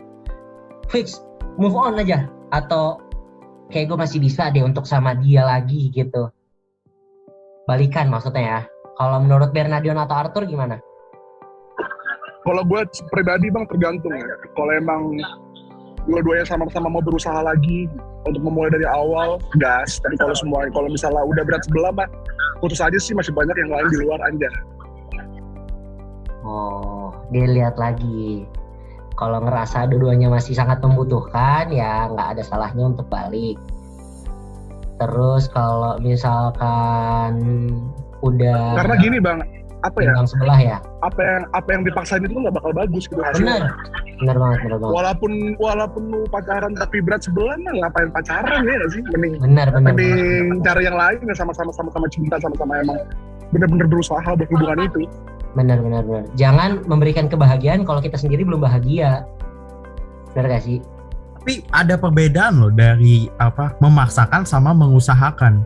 fix move on aja, atau kayak gue masih bisa deh untuk sama dia lagi gitu, balikan maksudnya ya. Kalau menurut Bernadion atau Arthur gimana? Kalau gue pribadi bang tergantung ya. Kalau emang dua-duanya sama-sama mau berusaha lagi untuk memulai dari awal, gas. Tapi kalau misalnya udah berat sebelah mah putus aja sih, masih banyak yang lain di luar aja. Dilihat lagi. Kalau ngerasa dua-duanya masih sangat membutuhkan, ya nggak ada salahnya untuk balik. Terus kalau misalkan udah karena gini bang, sebelah ya. Apa yang dipaksain itu nggak bakal bagus gitu hasilnya. Benar banget. Walaupun lu pacaran tapi berat sebelah mah ngapain pacaran ya sih? Mending cari yang lain ya, sama-sama cinta, sama-sama emang benar-benar berusaha buat hubungan itu. Benar. Jangan memberikan kebahagiaan kalau kita sendiri belum bahagia. Benar gak sih? Tapi ada perbedaan loh dari memaksakan sama mengusahakan.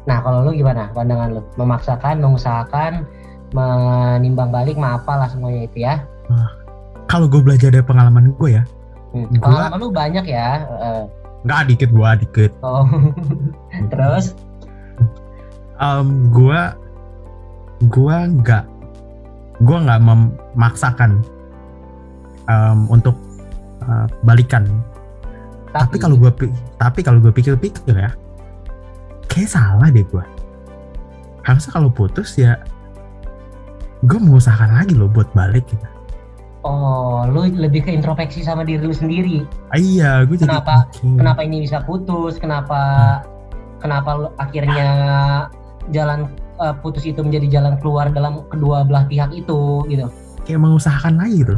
Nah, kalau lu gimana pandangan lu? Memaksakan, mengusahakan, menimbang balik, apalah semuanya itu ya. Kalau gue belajar dari pengalaman gue ya. Pengalaman lu banyak ya. Nggak dikit. Oh. Terus? Gue nggak memaksakan untuk balikan. Tapi kalau gue pikir-pikir ya, kayak salah deh gue. Harusnya kalau putus ya gue mengusahakan lagi loh buat balik gitu. Lu lebih ke introspeksi sama diri lu sendiri. Iya, gue jadi kenapa ini bisa putus, kenapa lu akhirnya jalan putus itu menjadi jalan keluar dalam kedua belah pihak itu gitu. Kayak mengusahakan lagi gitu.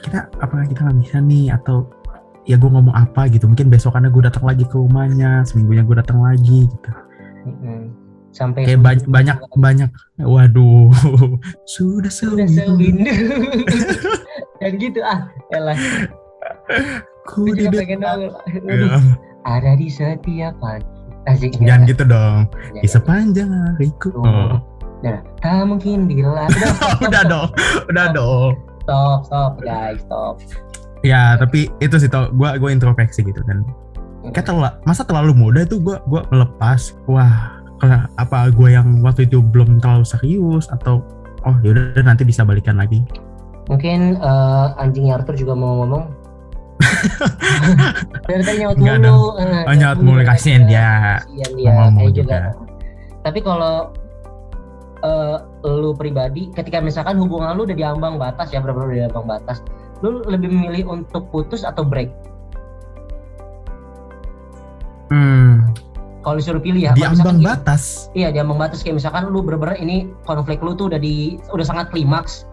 Kita nggak bisa nih, atau ya gue ngomong apa gitu, mungkin besokannya gue datang lagi ke rumahnya, seminggunya gue datang lagi gitu. Sampai kayak banyak waduh sudah sewindu dan gitu elah ku juga pengen ada di setiap pagi. Asik. Jangan gitu dong. Di sepanjang hariku. Nah, tak mungkin bila. Udah dong. Stop guys, stop. Ya, tapi itu sih tau, gue introspeksi gitu kan. Kayak masa terlalu muda itu gue melepas. Wah, apa gue yang waktu itu belum terlalu serius atau yaudah nanti bisa balikan lagi. Mungkin anjingnya Arthur juga mau ngomong. Dari tadi nyaut Enggak mulu. Nyaut mulu, kasihan dia. Kayak juga. Tapi kalau lu pribadi, ketika misalkan hubungan lu udah diambang batas ya, benar-benar udah diambang batas, lu lebih memilih untuk putus atau break? Kalau disuruh pilih ya, di ambang batas. Iya, di ambang batas, kayak misalkan lu bener-bener ini konflik lu tuh udah sangat klimaks,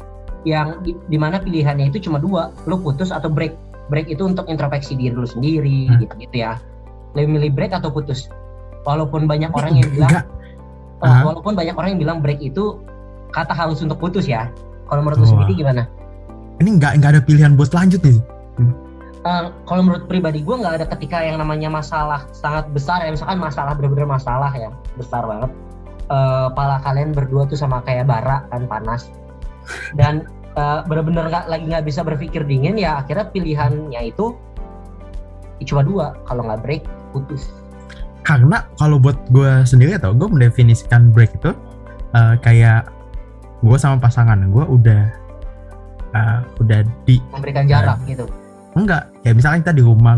yang dimana pilihannya itu cuma dua, lu putus atau break. Break itu untuk introspeksi diri lu sendiri, gitu ya. Lebih milih break atau putus? Walaupun banyak orang yang bilang, walaupun banyak orang yang bilang break itu kata halus untuk putus ya. Kalau menurut lu sendiri gimana? Ini nggak ada pilihan buat lanjut nih. Kalau menurut pribadi gue nggak ada ketika yang namanya masalah sangat besar ya, misalkan masalah benar-benar masalah ya besar banget, pala kalian berdua tuh sama kayak bara kan, panas, dan benar-benar nggak bisa berpikir dingin ya, akhirnya pilihannya itu cuma dua, kalau nggak break putus. Karena kalau buat gue sendiri atau gue mendefinisikan break itu kayak gue sama pasangan gue udah di memberikan jarak gitu. Enggak, kayak misalkan kita di rumah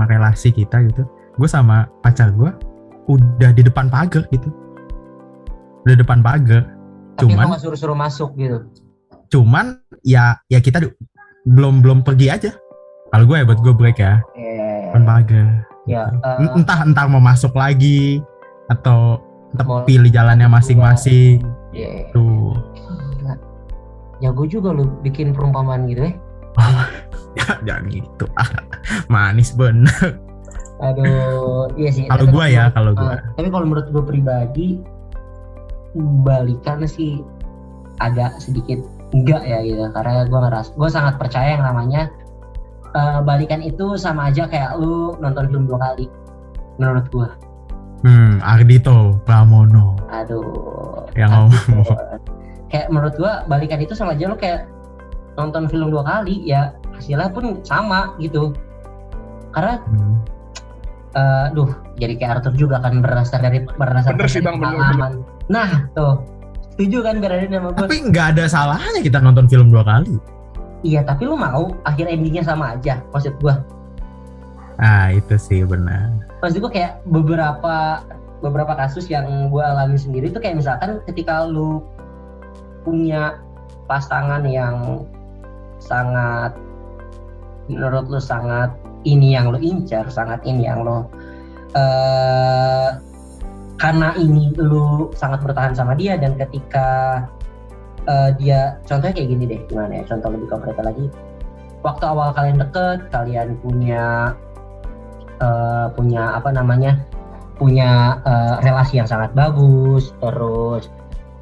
relasi kita gitu, gue sama pacar gue udah di depan pagar gitu, udah depan pagar. Tapi cuman nggak suruh masuk gitu. Cuman ya kita belum pergi aja. Kalau gue ya buat gue break ya, depan pagar. Ya, entah mau masuk lagi atau tetap pilih jalannya masing-masing. Tuh. Ya gue juga lu bikin perumpamaan gitu ya. Jangan gitu, manis bener. Aduh, iya sih. Kalau gue ya, tapi kalau menurut gue pribadi, balikan sih agak sedikit enggak ya gitu. Karena gue sangat percaya yang namanya balikan itu sama aja kayak lu nonton film 2 kali. Menurut gue. Ardhito Pramono. Aduh. Yang ngomong. Kayak menurut gue balikan itu sama aja lu kayak nonton film 2 kali ya, hasilnya pun sama gitu. Karena jadi kayak Arthur juga kan berdasarkan dari pengalaman. Nah tuh, setuju kan berada sama gue. Tapi nggak ada salahnya kita nonton film 2 kali. Iya, tapi lu mau akhir endingnya sama aja, maksud gue. Itu sih benar. Maksud gue kayak beberapa kasus yang gue alami sendiri tuh kayak misalkan ketika lu punya pasangan yang sangat, menurut lu sangat ini yang lu incar, sangat ini yang lu karena ini lu sangat bertahan sama dia, dan ketika dia, contohnya kayak gini deh, gimana ya, contoh lebih konkret lagi, waktu awal kalian deket, kalian punya relasi yang sangat bagus, terus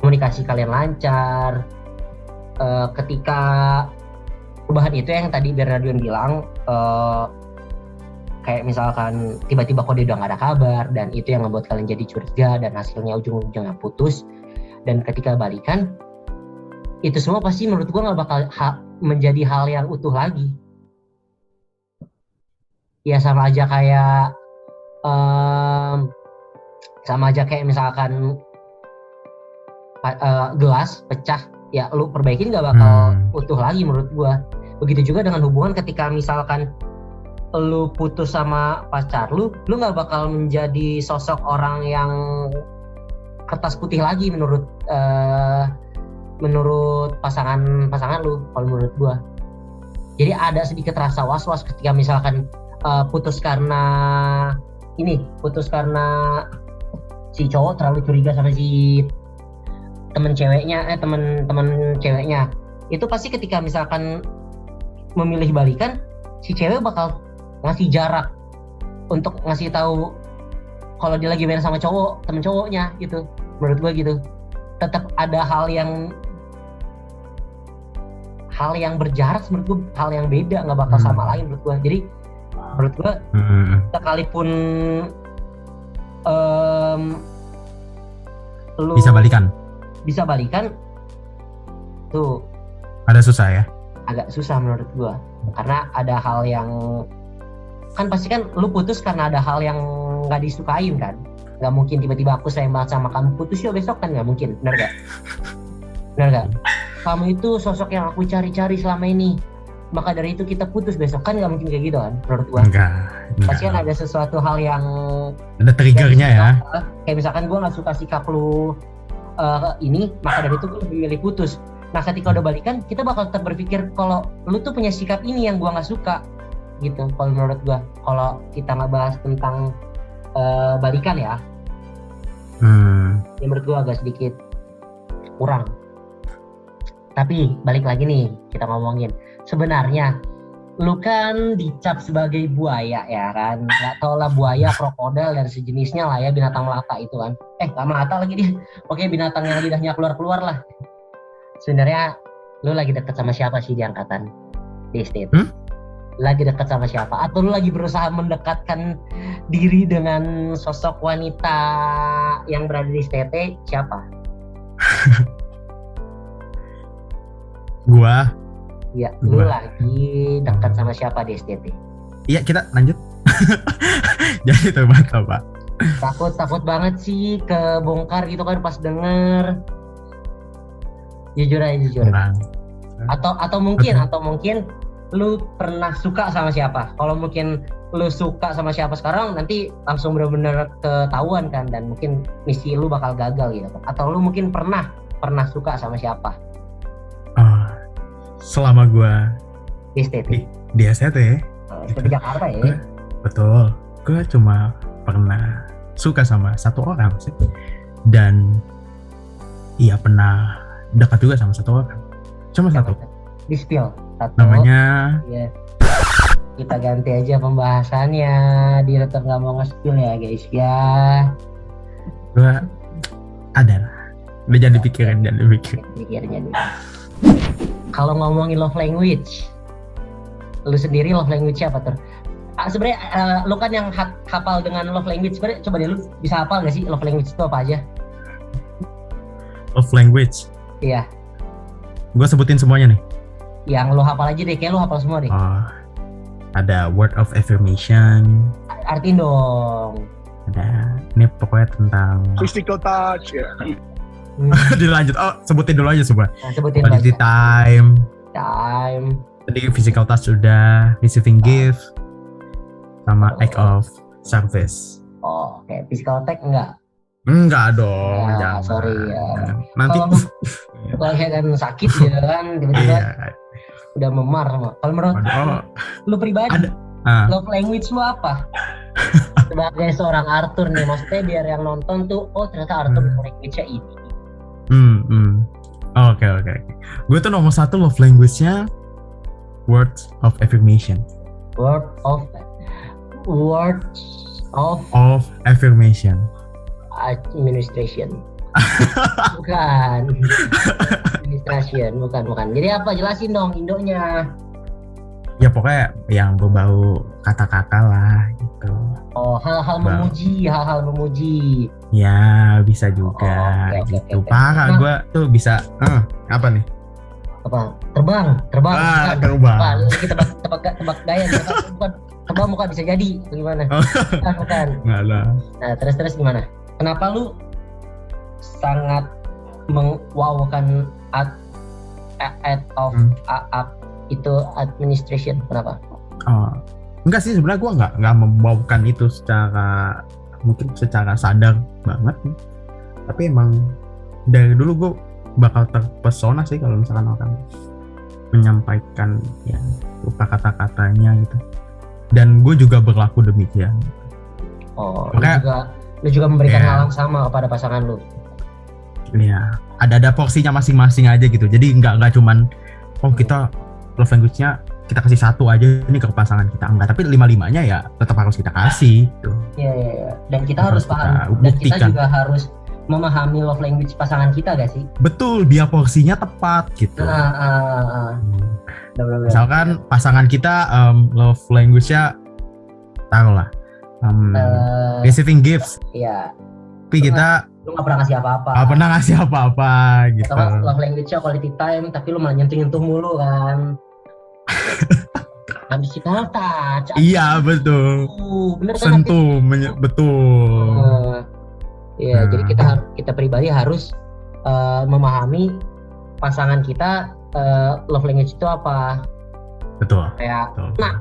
komunikasi kalian lancar, ketika perubahan itu yang tadi Bernardian bilang, kayak misalkan tiba-tiba kok dia udah gak ada kabar, dan itu yang membuat kalian jadi curiga dan hasilnya ujung-ujungnya putus, dan ketika balikan itu semua pasti menurut gue gak bakal menjadi hal yang utuh lagi. Ya sama aja kayak misalkan gelas pecah, ya lu perbaikin gak bakal utuh lagi menurut gua. Begitu juga dengan hubungan, ketika misalkan lu putus sama pacar lu gak bakal menjadi sosok orang yang kertas putih lagi menurut pasangan lu, kalau menurut gua. Jadi ada sedikit rasa was-was ketika misalkan putus karena si cowok terlalu curiga sama si teman ceweknya, itu pasti ketika misalkan memilih balikan, si cewek bakal ngasih jarak untuk ngasih tahu kalau dia lagi main sama temen cowoknya gitu. Menurut gue gitu, tetap ada hal yang berjarak, menurut gue hal yang beda, nggak bakal sama lagi menurut gue. Jadi Menurut gue sekalipun lu bisa balikan tuh ada susah ya, agak susah menurut gue, karena ada hal yang kan pasti kan lu putus karena ada hal yang nggak disukain kan, nggak mungkin tiba-tiba aku sayang banget sama kamu putus yuk besok, kan nggak mungkin, benar gak? Kamu itu sosok yang aku cari-cari selama ini, maka dari itu kita putus besok, kan nggak mungkin kayak gitu kan menurut gua. Enggak. Pasti kan ada sesuatu hal yang ada triggernya ya. Kayak misalkan gua nggak suka sikap lu ini, maka dari itu gua lebih milih putus. Nah ketika udah balikan, kita bakal tetap berpikir kalau lu tuh punya sikap ini yang gua nggak suka gitu. Kalau menurut gua, kalau kita nggak bahas tentang balikan ya, ya menurut gua agak sedikit kurang. Tapi balik lagi nih, kita ngomongin sebenarnya lu kan dicap sebagai buaya ya kan, nggak tau lah buaya, krokodil dan sejenisnya lah ya, binatang melata itu kan, nggak melata lagi dia, oke binatang yang lidahnya keluar lah. Sebenarnya lu lagi deket sama siapa sih di angkatan di STT? Lagi deket sama siapa? Atau lu lagi berusaha mendekatkan diri dengan sosok wanita yang berada di STT siapa? Gua. Iya, lu lagi dekat sama siapa di STT? Iya, kita lanjut. Jadi coba. Takut banget sih kebongkar gitu kan pas denger. Jujur aja. Atau mungkin lu pernah suka sama siapa? Kalau mungkin lu suka sama siapa sekarang, nanti langsung benar-benar ketahuan kan, dan mungkin misi lu bakal gagal gitu. Atau lu mungkin pernah suka sama siapa? Selama gua di STT. Di STT. Di Jakarta ya. Betul. Gua cuma pernah suka sama satu orang sih. Dan iya pernah dekat juga sama satu orang. Cuma satu. Di spill. Satu. Namanya. Iya. Kita ganti aja pembahasannya. Direktur nggak mau nge-spill ya guys ya. Gua ada lah. Udah jangan dipikirin. Pikirnya nih. Kalau ngomongin love language, lu sendiri love language apa tuh? Sebenarnya lu kan yang hafal dengan love language, sebenarnya coba deh lu bisa hafal gak sih love language itu apa aja? Love language? Iya. Gue sebutin semuanya nih. Yang lu hafal aja deh, kayak lu hafal semua deh. Ada word of affirmation. Artiin dong. Ada, ini pokoknya tentang physical touch ya. Dilanjut, sebutin dulu aja semua. Sebutin quality time. Tadi physical touch sudah, receiving gift, sama act of service. Oke. Physical touch enggak dong, jangan. Sorry ya. Nanti kalau kan sakit ya kan, tiba-tiba udah memar. Kalau menurut lu pribadi, love language lu apa? Sebagai seorang Arthur nih, maksudnya biar yang nonton tuh, ternyata Arthur love language-nya ini. Oke. Gue tuh nomor 1 love language-nya words of affirmation. Words of affirmation. Administration. Bukan. Administration, bukan. Jadi apa? Jelasin dong Indonya. Ya pokoknya yang berbau kata-kata lah gitu. Hal-hal memuji. Ya bisa juga gitu. Parah gue tuh bisa apa nih? Apa? Terbang. Terbang. Lagi tebak gaya gitu. Bukan terbang bukan bisa jadi. Bagaimana? Bukan. Enggak lah. Nah, terus gimana? Kenapa lu sangat mengwowkan itu administration? Kenapa? Enggak sih, sebenarnya gue nggak membawakan itu secara sadar banget, tapi emang dari dulu gue bakal terpesona sih kalau misalkan orang menyampaikan ya lupa kata-katanya gitu, dan gue juga berlaku demikian. Lu juga memberikan hal yang sama kepada pasangan lu. Iya, ada porsinya masing-masing aja gitu, jadi nggak cuman kita love language-nya kita kasih satu aja nih ke pasangan kita, enggak, tapi 5-5-nya ya tetap harus kita kasih gitu. Iya. Dan kita harus paham, dan kita juga harus memahami love language pasangan kita gak sih? Betul, biar porsinya tepat gitu. Benar. Misalkan pasangan kita love language-nya taruhlah receiving gifts. Iya. Tapi kita lu nggak pernah ngasih apa-apa. Nggak pernah ngasih apa-apa gitu. Atau love language-nya quality time, tapi lu malah nyentuh mulu kan. Habis physical touch. Iya betul. Bener kan? Sentuh, betul. Iya, jadi kita pribadi harus memahami pasangan kita love language itu apa. Betul. Kayak,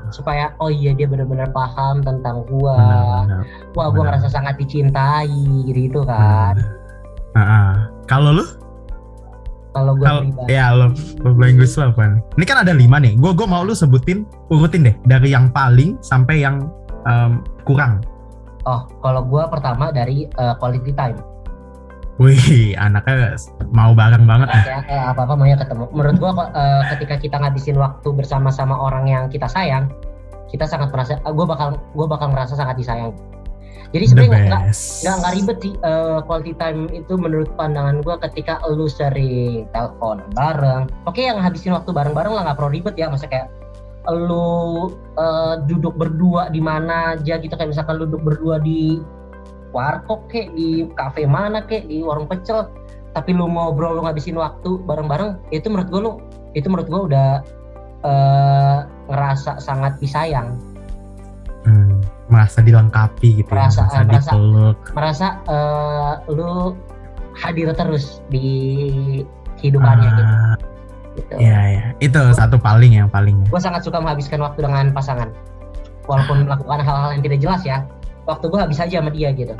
supaya oh iya dia benar-benar paham tentang gua. Benar. Wah, gua ngerasa sangat dicintai gitu kan. Kalau lu? Kalau gua pribadi. Ya, love language lu apa nih? Ini kan ada 5 nih. Gua mau lu urutin deh dari yang paling sampai yang kurang. Oh, kalau gua pertama dari quality time. Wih, anaknya mau bareng banget nih. Ya, apa-apa maunya ketemu. Menurut gua ketika kita ngabisin waktu bersama-sama orang yang kita sayang, kita sangat merasa gua bakal merasa sangat disayang. Jadi sebenarnya nggak ribet sih quality time itu menurut pandangan gua ketika lu sering telepon bareng. Oke, yang ngabisin waktu bareng-bareng lah nggak perlu ribet ya, maksudnya kayak lu duduk berdua di mana aja gitu, kayak misalkan lu duduk berdua di warkop kek, di kafe mana kek, di warung pecel, tapi lu ngobrol, lu ngabisin waktu bareng-bareng, itu menurut gua udah ngerasa sangat disayang. Merasa dilengkapi gitu, merasa dipeluk, merasa lu hadir terus di kehidupannya gitu. Iya, itu satu paling ya. Gua sangat suka menghabiskan waktu dengan pasangan, walaupun melakukan hal-hal yang tidak jelas ya. Waktu gue habis aja sama dia gitu.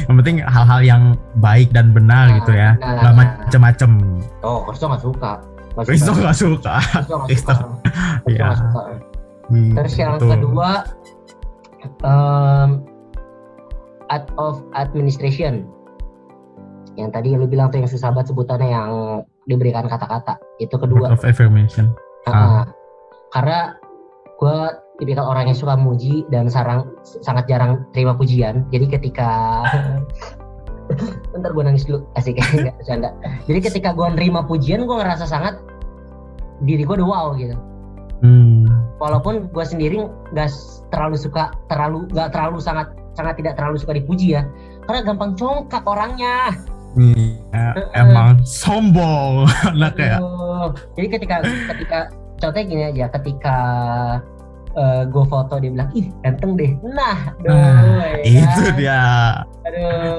Yang penting hal-hal yang baik dan benar gitu ya, nggak macem-macem. Oh, Kristo nggak suka. Kristo nggak suka. Iya. Terus yang kedua, art of administration. Yang tadi lu bilang tuh yang susah banget sebutannya, yang diberikan kata-kata. Itu kedua. Art of affirmation. Karena gue tipikal orang yang suka muji dan sangat jarang terima pujian. Jadi ketika bentar gue nangis dulu, asik nggak bercanda. Jadi ketika gue nerima pujian, gue ngerasa sangat diri gue udah wow gitu. Walaupun gue sendiri nggak terlalu sangat tidak terlalu suka dipuji ya, karena gampang congkak orangnya. Emang sombong anaknya. Jadi ketika contohnya gini aja, ketika gue foto dia bilang ih ganteng deh, itu dia.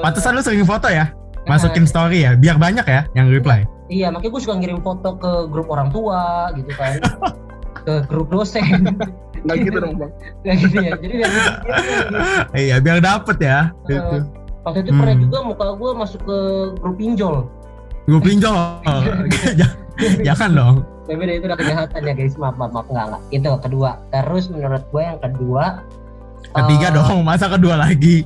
Pantesan lu sering foto ya, masukin story ya, biar banyak ya yang reply. Iya, makanya gue suka ngirim foto ke grup orang tua gitu kan, ke grup dosen. Nggak gitu dong bang. Nggak gitu ya, jadi iya biar dapet ya. Gitu. Waktu itu pernah juga muka gue masuk ke grup pinjol. Grup pinjol? Jangan dong. Tapi itu udah kejahatan ya guys, maaf enggak. Itu kedua. Terus menurut gue yang kedua, ketiga dong, masa kedua lagi?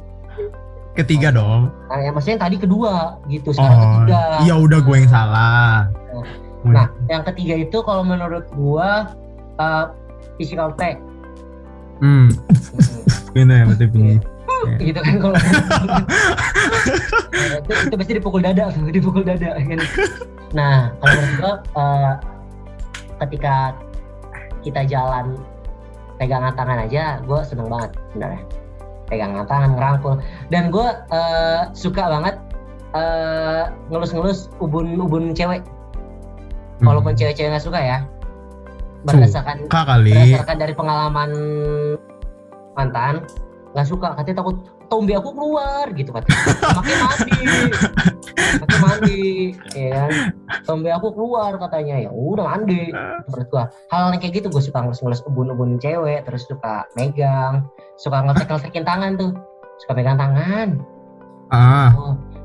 Ketiga dong. Nah, ya maksudnya tadi kedua gitu, sekarang ketiga. Iya udah gue yang salah. Nah, yang ketiga itu kalau menurut gue physical tag. Ini ya berarti punya. Gitu kan kalau itu pasti dipukul dada kan. Nah, kalau menurut gue ketika kita jalan pegangan tangan aja, gue seneng banget sebenarnya. Pegangan tangan, ngerangkul, dan gue suka banget ngelus ubun cewek. Walaupun cewek-cewek nggak suka ya, berdasarkan dari pengalaman mantan, nggak suka, katanya takut tombe aku keluar gitu katanya. Makin mandi, ya kan? Tombe aku keluar katanya, ya udah mandi. Menurut gua hal yang kayak gitu gue suka ngelus ubun cewek, terus suka megang, suka ngetek-ngetekin tangan tuh, suka pegang tangan.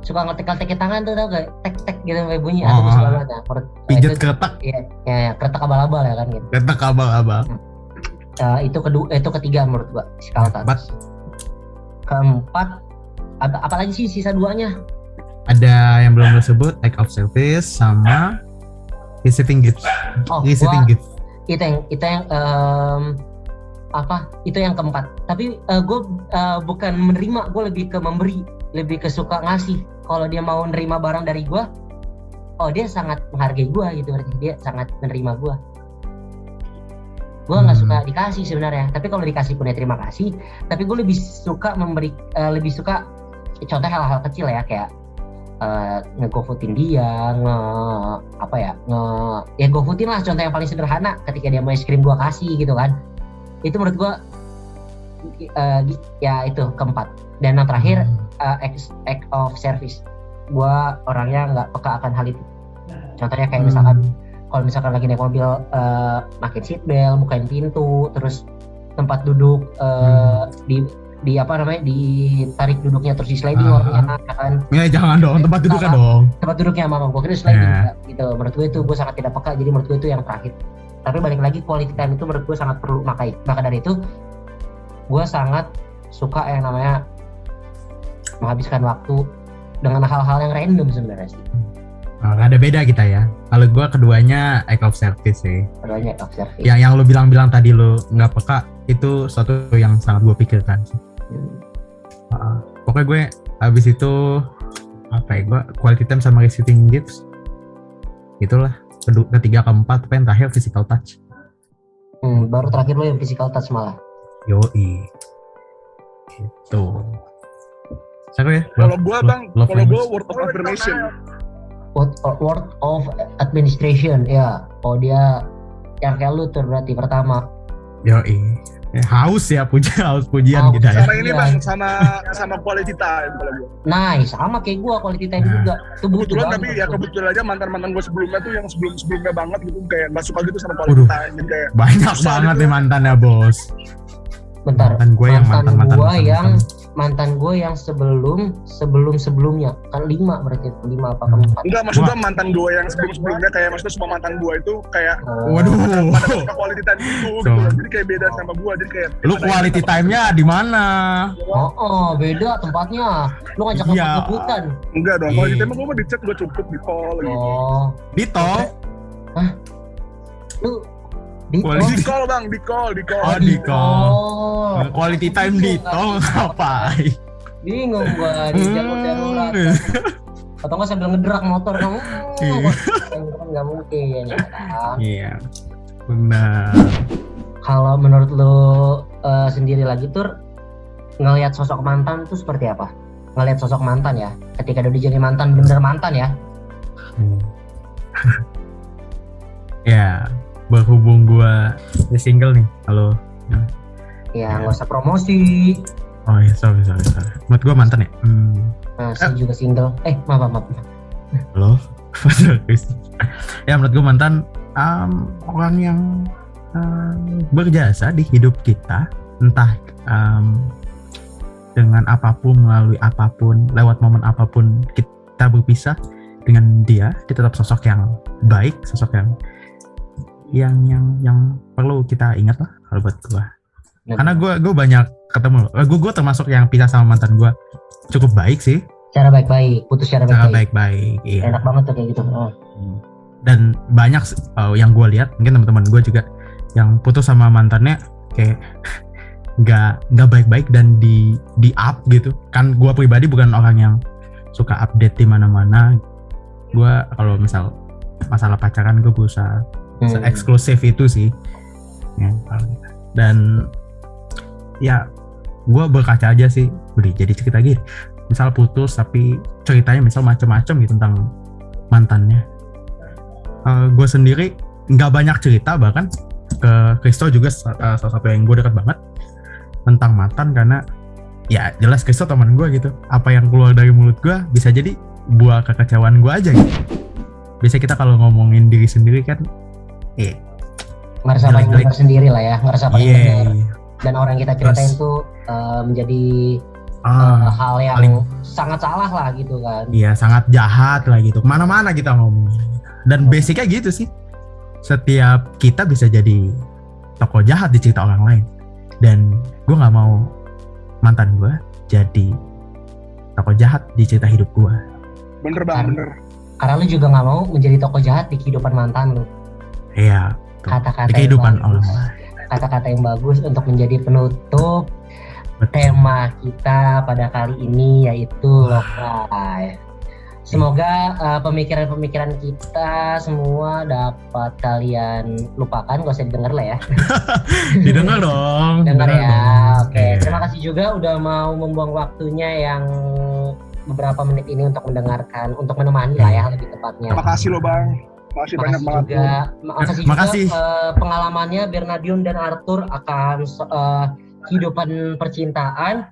Suka ngetek-ngetekin tangan tuh, tau gak? Tek-tek gitu kayak bunyi, atau gue suka banget ya. Pijat keretak. Iya, keretak abal-abal ya kan gitu. Keretak abal-abal. Itu ketiga menurut gua, physical touch. Keempat, apalagi sih sisa duanya? Ada yang belum disebut, act of service sama receiving gifts. Gift. Itu yang keempat. Tapi gue bukan menerima, gue lebih ke memberi, lebih ke suka ngasih. Kalau dia mau nerima barang dari gue, oh dia sangat menghargai gue gitu, berarti dia sangat menerima gue. Gue nggak suka dikasih sebenarnya, tapi kalau dikasih pun ya terima kasih. Tapi gue lebih suka lebih suka contoh hal-hal kecil ya, kayak nge-GoFoodin dia, GoFoodin lah, contoh yang paling sederhana, ketika dia mau es krim gue kasih gitu kan. Itu menurut gue ya itu keempat. Dan yang terakhir act of service. Gue orangnya nggak peka akan hal itu. Contohnya kayak kalau misalkan lagi naik mobil, makin seat belt, bukain pintu, terus tempat duduk ditarik duduknya terus di sliding orangnya kan. Ya jangan dong, tempat duduknya dong. Tempat duduknya mama gue kira sliding gitu. Menurut gue itu gue sangat tidak peka, jadi menurut gue itu yang terakhir. Tapi balik lagi, quality time itu menurut gue sangat perlu. Maka dari itu gue sangat suka yang namanya menghabiskan waktu dengan hal-hal yang random sebenarnya sih. Gak ada beda kita ya. Kalau gue keduanya act of service sih. Keduanya act of service. Yang lu bilang tadi lu nggak peka, itu suatu yang sangat gue pikirkan sih. Pokoknya gue habis itu gue quality time sama receiving gifts. Itulah ketiga keempat, yang terakhir physical touch. Baru terakhir lo yang physical touch malah. Yoi. Gitu. Siapa ya? Kalau gue word of affirmation. Word of administration ya. Oh dia yang kayak lu tuh berarti pertama. Yoi. Haus pujian gitu ya. Sama ini bang, sama quality time kalau gue. Nice, sama kayak gue quality time juga. Itu kebetulan tapi ya kebetulan aja mantan gue sebelumnya tuh yang sebelumnya banget gitu, kayak nggak suka gitu sama quality time. Jadi kayak banyak banget nih mantannya bos. Bentar, mantan gue yang sebelumnya kan 5 berarti 5 apa 4? Enggak, maksud gue mantan gue yang sebelumnya kayak maksudnya semua mantan gue itu kayak waduh, pada quality time itu gitu. Jadi kayak beda sama gue, jadi kayak lu quality time-nya di mana? Beda tempatnya. Lu ngajak ngebut-ngebutan. Enggak dong, quality time gue mah di chat gue cukup di call gitu. Di call? Hah? Lu di call bang, di call. Di call. Quality time di call ngapain? Bingung gua di darurat. Atau nggak sambil ngedrak motor kamu? Nggak mungkin ya kan? Iya, benar. Kalau menurut lo sendiri lagi Tur, ngelihat sosok mantan tuh seperti apa? Ngelihat sosok mantan ya, ketika udah jadi mantan, bener mantan ya? Ya. Berhubung gue single nih, halo. Ya nggak usah promosi. Oh ya, sorry. Menurut gue mantan ya. Saya juga single. Maaf. Halo, ya menurut gue mantan orang yang berjasa di hidup kita, entah dengan apapun, melalui apapun, lewat momen apapun kita berpisah dengan dia tetap sosok yang baik, sosok yang perlu kita ingat lah kalau buat gue. Karena gue banyak ketemu, gue termasuk yang pisah sama mantan gue cukup baik sih. Cara baik-baik, putus cara baik-baik. Iya. Enak banget tuh kayak gitu. Dan banyak yang gue lihat, mungkin teman-teman gue juga yang putus sama mantannya kayak nggak baik-baik dan di up gitu. Kan gue pribadi bukan orang yang suka update di mana-mana. Gue kalau misal masalah pacaran gue berusaha se-eksklusif itu sih ya. Dan ya gue berkaca aja sih, udah jadi cerita gitu misal putus tapi ceritanya misal macam-macam gitu tentang mantannya. Gue sendiri nggak banyak cerita, bahkan ke Kristo juga salah satu yang gue dekat banget tentang mantan, karena ya jelas Kristo teman gue gitu, apa yang keluar dari mulut gue bisa jadi buah kekecewaan gue aja gitu. Biasanya kita kalau ngomongin diri sendiri kan ngerasa paling benar sendiri lah ya, ngerasa paling benar. Dan orang yang kita ceritain tuh menjadi hal yang sangat salah lah gitu kan. Iya, sangat jahat lah gitu. Kemana-mana kita ngomongin. Dan basicnya gitu sih. Setiap kita bisa jadi tokoh jahat di cerita orang lain. Dan gue nggak mau mantan gue jadi tokoh jahat di cerita hidup gue. Bener bang, bener. Karena lu juga nggak mau menjadi tokoh jahat di kehidupan mantan lu. Iya. Kata-kata di kehidupan orang lain. Kata-kata yang bagus untuk menjadi penutup tema kita pada kali ini, yaitu lokal. Semoga pemikiran-pemikiran kita semua dapat kalian lupakan, gak usah didengar lah ya. Didengar dong. Dengar ya. Dong. Oke. Terima kasih juga udah mau membuang waktunya yang beberapa menit ini untuk mendengarkan, untuk menemani lah ya lebih tepatnya. Terima kasih loh Bang. Makasih banyak banget. Makasih juga pengalamannya Bernadion dan Arthur akan kehidupan percintaan.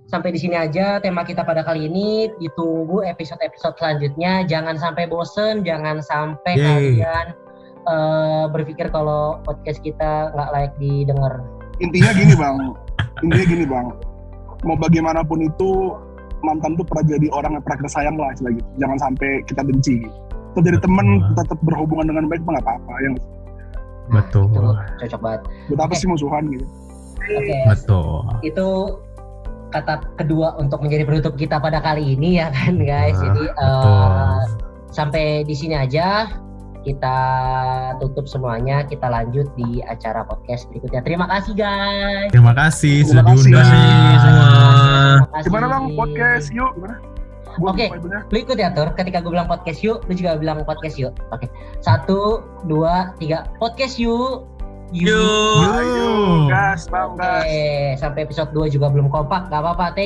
Sampai di sini aja tema kita pada kali ini. Ditunggu episode-episode selanjutnya. Jangan sampai bosen, jangan sampai kalian berpikir kalau podcast kita nggak layak didengar. Intinya gini bang, mau bagaimanapun itu mantan tuh pernah jadi orang yang pernah kita sayang lah istilahnya gitu. Jangan sampai kita benci gitu. Tetap jadi teman, tetap berhubungan dengan baik nggak apa-apa ya. Betul. Itu cocok banget. Buat apa sih musuhan gitu? Oke. Betul. Itu kata kedua untuk menjadi penutup kita pada kali ini ya kan guys. Jadi sampai di sini aja kita tutup semuanya. Kita lanjut di acara podcast berikutnya. Terima kasih guys. Terima kasih sudah Terima kasih diundang. Gimana bang podcast yuk? Gimana? Oke, lu ikut ya Tur. Ketika gue bilang podcast yuk, lu juga bilang podcast yuk. Oke, 1, 2, 3, podcast yuk. Yuk, gas bang, gas. Oke, sampai episode 2 juga belum kompak, gak apa-apa.